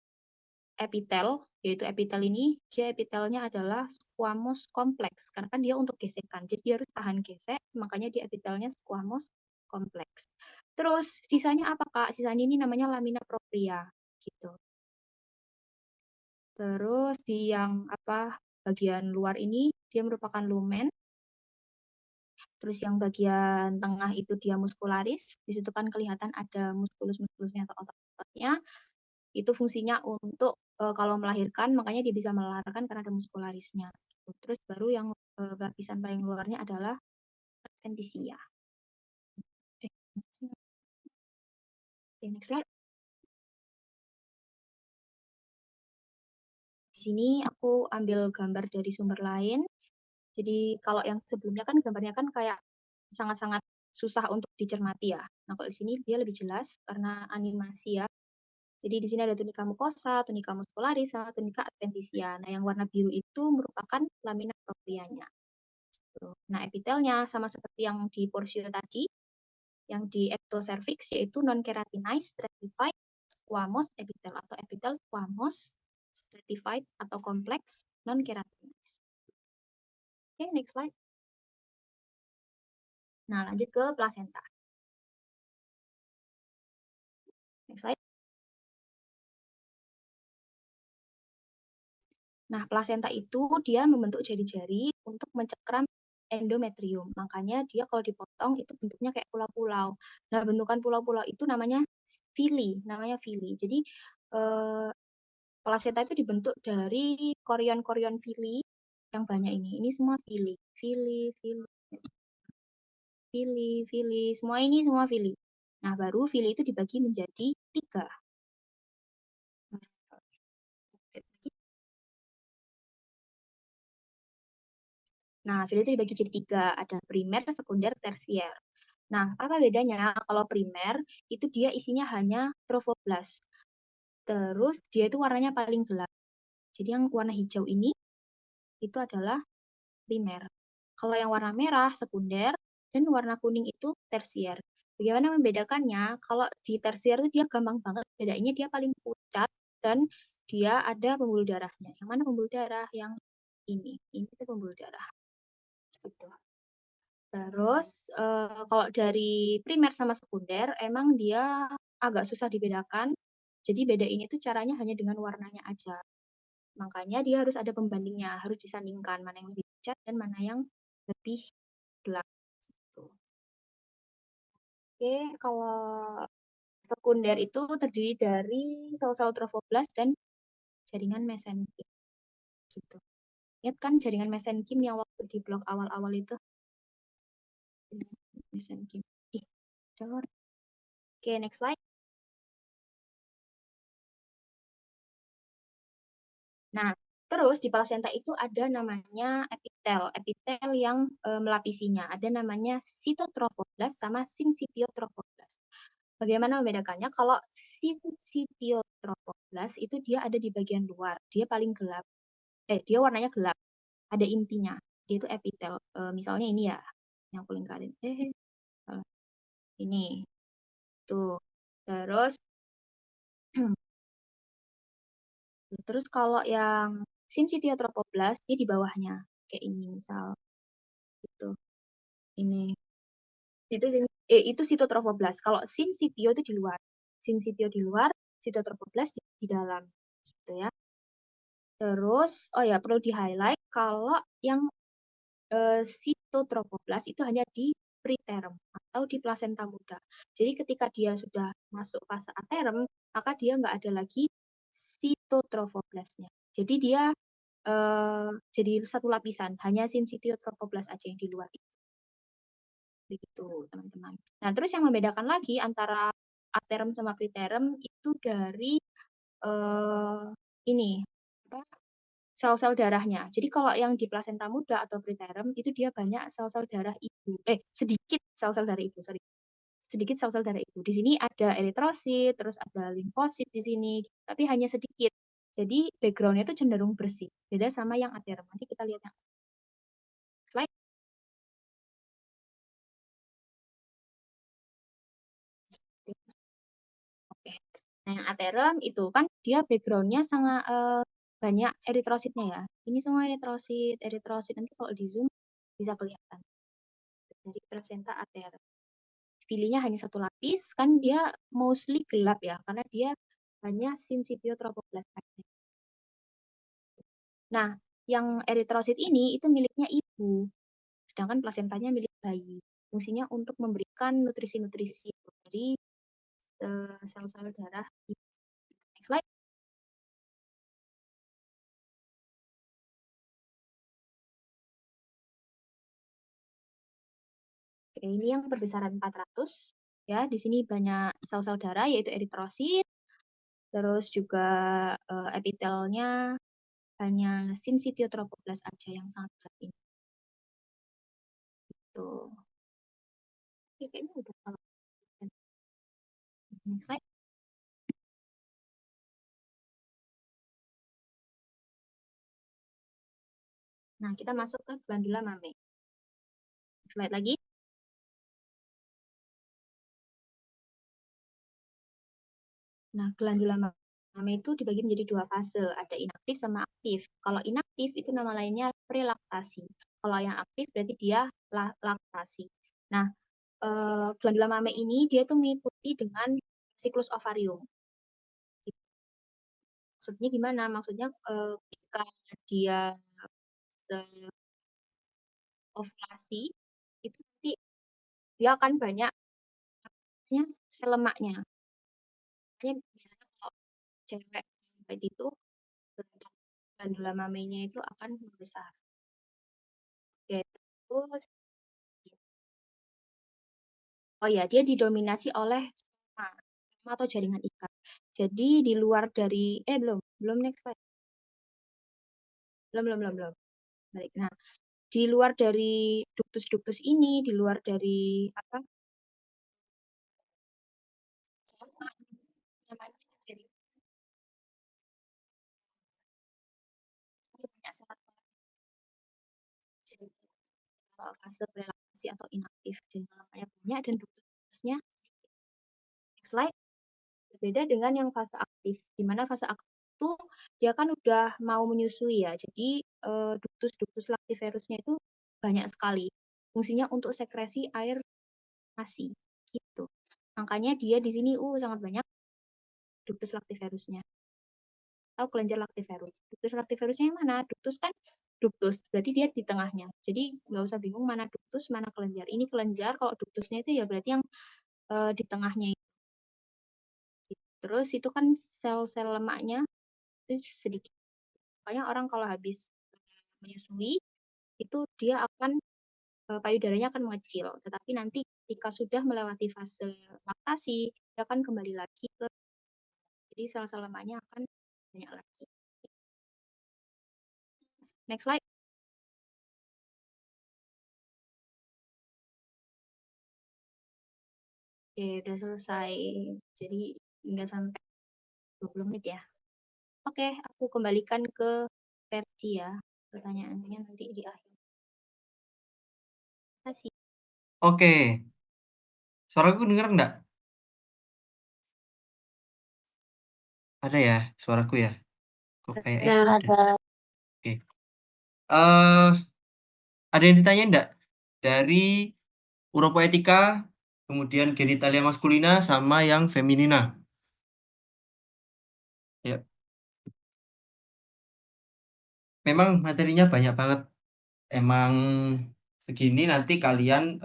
epitel, yaitu epitel ini dia epitelnya adalah squamous kompleks karena kan dia untuk gesekan. Jadi dia harus tahan gesek, makanya dia epitelnya squamous kompleks. Terus sisanya apa, Kak? Sisanya ini namanya lamina propria gitu. Terus di yang bagian luar ini dia merupakan lumen. Terus yang bagian tengah itu dia muscularis. Di situ kan kelihatan ada muskulus-muskulusnya atau otot-ototnya. Itu fungsinya untuk kalau melahirkan, makanya dia bisa melahirkan karena ada muskularisnya. Terus baru yang lapisan paling luarnya adalah adventisia. Next slide. Di sini aku ambil gambar dari sumber lain. Jadi kalau yang sebelumnya kan gambarnya kan kayak sangat-sangat susah untuk dicermati ya. Nah kalau di sini dia lebih jelas karena animasi ya. Jadi di sini ada tunika mucosa, tunika muscularis, sama tunika adventisia. Nah yang warna biru itu merupakan lamina proprianya. Nah epitelnya sama seperti yang di porsio tadi, yang di ectocervix yaitu non-keratinized stratified squamous epitel atau epitel squamous stratified atau kompleks non-keratinized. Oke, next slide. Nah, lanjut ke plasenta. Next slide. Nah, plasenta itu dia membentuk jari-jari untuk mencekram endometrium. Makanya dia kalau dipotong itu bentuknya kayak pulau-pulau. Nah, bentukan pulau-pulau itu namanya villi, Jadi plasenta itu dibentuk dari korion-korion villi yang banyak ini. Ini semua villi, semua villi. Nah, baru villi itu dibagi menjadi 3. Nah, villi itu dibagi jadi 3. Ada primer, sekunder, tersier. Nah, apa bedanya? Kalau primer, itu dia isinya hanya trophoblast. Terus, dia itu warnanya paling gelap. Jadi, yang warna hijau ini, itu adalah primer. Kalau yang warna merah, sekunder, dan warna kuning itu tersier. Bagaimana membedakannya? Kalau di tersier itu dia gampang banget. Bedanya dia paling pucat, dan dia ada pembuluh darahnya. Yang mana pembuluh darah? Yang ini. Ini itu pembuluh darah. Gitu. Terus kalau dari primer sama sekunder emang dia agak susah dibedakan. Jadi beda ini tuh caranya hanya dengan warnanya aja. Makanya dia harus ada pembandingnya, harus disandingkan mana yang lebih pucat dan mana yang lebih gelap. Gitu. Oke, kalau sekunder itu terdiri dari sel-sel trophoblast dan jaringan mesenkim. Gitu. Ingat kan jaringan mesenkim yang waktu di blok awal-awal itu? Mesenkim. Oke, next slide. Nah, terus di plasenta itu ada namanya epitel. Epitel yang melapisinya. Ada namanya sitotrophoblast sama sinsitiotrophoblast. Bagaimana membedakannya? Kalau sinsitiotrophoblast itu dia ada di bagian luar. Dia paling gelap. Dia warnanya gelap. Ada intinya. Dia itu epitel. Misalnya ini ya. Yang paling kalian. Ini. Tuh. Terus kalau yang sinsitiotrophoblast dia di bawahnya kayak ini misal gitu. Ini itu sitotrophoblast. Kalau sinsitio itu di luar. Sinsitio di luar, sitotrophoblast di dalam gitu ya. Terus oh ya perlu di-highlight kalau yang sitotrophoblast itu hanya di preterm atau di plasenta muda. Jadi ketika dia sudah masuk fase aterm, maka dia nggak ada lagi sitotrophoblastnya. Jadi dia jadi satu lapisan, hanya sinsitiotrophoblast aja yang di luar itu. Begitu, teman-teman. Nah, terus yang membedakan lagi antara aterm sama preterm itu dari ini sel-sel darahnya. Jadi kalau yang di plasenta muda atau preterm itu dia banyak sel-sel darah ibu. Sedikit sel-sel darah ibu, sorry. Sedikit sel-sel darah ibu. Di sini ada eritrosit, terus ada limfosit di sini, tapi hanya sedikit. Jadi background-nya itu cenderung bersih. Beda sama yang aterm. Nanti kita lihat yang slide. Oke. Nah, yang aterm itu kan dia background-nya sangat banyak eritrositnya ya. Ini semua eritrosit. Nanti kalau di zoom bisa kelihatan. Dari plasenta aterm. Pilihnya hanya satu lapis, kan dia mostly gelap ya, karena dia hanya sinsitiotrophoblast. Nah, yang eritrosit ini itu miliknya ibu, sedangkan plasentanya milik bayi. Fungsinya untuk memberikan nutrisi-nutrisi dari sel-sel darah ibu. Next slide. Oke, ini yang perbesaran 400. Ya, di sini banyak sel-sel darah yaitu eritrosit. Terus juga epitelnya hanya sinsitiotrophoblast aja yang sangat berat ini. Gitu. Oke, kayaknya udah kalau next slide. Nah, kita masuk ke glandula mame. Slide lagi. Nah, glandula mame itu dibagi menjadi 2 fase, ada inaktif sama aktif. Kalau inaktif itu nama lainnya prelaktasi. Kalau yang aktif berarti dia laktasi. Nah, glandula mame ini dia tuh mengikuti dengan siklus ovarium. Maksudnya gimana? Maksudnya ketika ketika dia ovulasi itu nanti dia akan banyak sel lemaknya. Makanya biasanya kalau cewek haid itu bentuk glandula mamenya itu akan membesar. Oke, terus oh ya, dia didominasi oleh sperma atau jaringan ikat. Jadi di luar dari belum next slide. Belum. Balik. Nah, di luar dari duktus-duktus ini, di luar dari apa? Namanya jadi banyak serat. Jadi kalau fase relaksasi atau inaktif, jadi lemaknya banyak dan duktus-duktusnya sedikit. Next slide. Berbeda dengan yang fase aktif, di mana fase aktif itu dia kan udah mau menyusui ya, jadi duktus-duktus lactiferusnya itu banyak sekali. Fungsinya untuk sekresi air ASI gitu. Makanya dia di sini sangat banyak duktus lactiferusnya. Atau kelenjar lactiferus. Duktus lactiferusnya yang mana? Duktus kan duktus, berarti dia di tengahnya. Jadi nggak usah bingung mana duktus, mana kelenjar. Ini kelenjar, kalau duktusnya itu ya berarti yang di tengahnya. Terus itu kan sel-sel lemaknya itu sedikit. Makanya orang kalau habis menyusui itu dia akan payudaranya akan mengecil. Tetapi nanti ketika sudah melewati fase laktasi, dia akan kembali lagi ke jadi sel-sel lemaknya akan banyak lagi. Next slide. Oke, udah selesai. Jadi nggak sampai 20 menit ya. Oke, aku kembalikan ke Verdi ya. Pertanyaannya nanti di akhir. Terima kasih. Oke. Suaraku denger enggak? Ada ya suaraku ya? Kok kayak ada. Oke. Ada yang ditanya enggak? Dari uropoetika, kemudian genitalia maskulina, sama yang feminina. Ya. Memang materinya banyak banget. Emang segini nanti kalian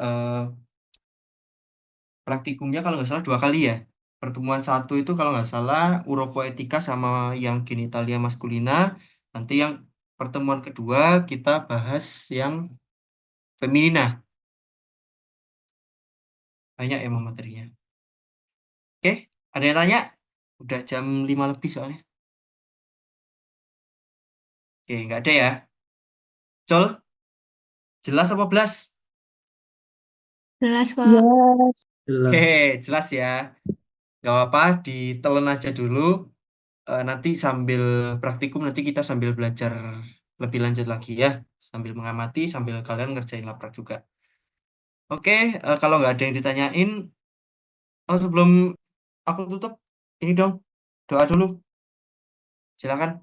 praktikumnya kalau nggak salah 2 kali ya. Pertemuan 1 itu kalau nggak salah uropoetika sama yang genitalia maskulina. Nanti yang pertemuan kedua kita bahas yang feminina. Banyak emang materinya. Oke, ada yang tanya? Udah jam 5 lebih soalnya. Oke, nggak ada ya. Col, jelas apa belas? Jelas kok. Yes. Jelas. Oke, jelas ya. Nggak apa-apa, ditelan aja dulu. Nanti sambil praktikum, nanti kita sambil belajar lebih lanjut lagi ya. Sambil mengamati, sambil kalian ngerjain laprak juga. Oke, kalau nggak ada yang ditanyain, sebelum aku tutup, ini dong, doa dulu. Silakan.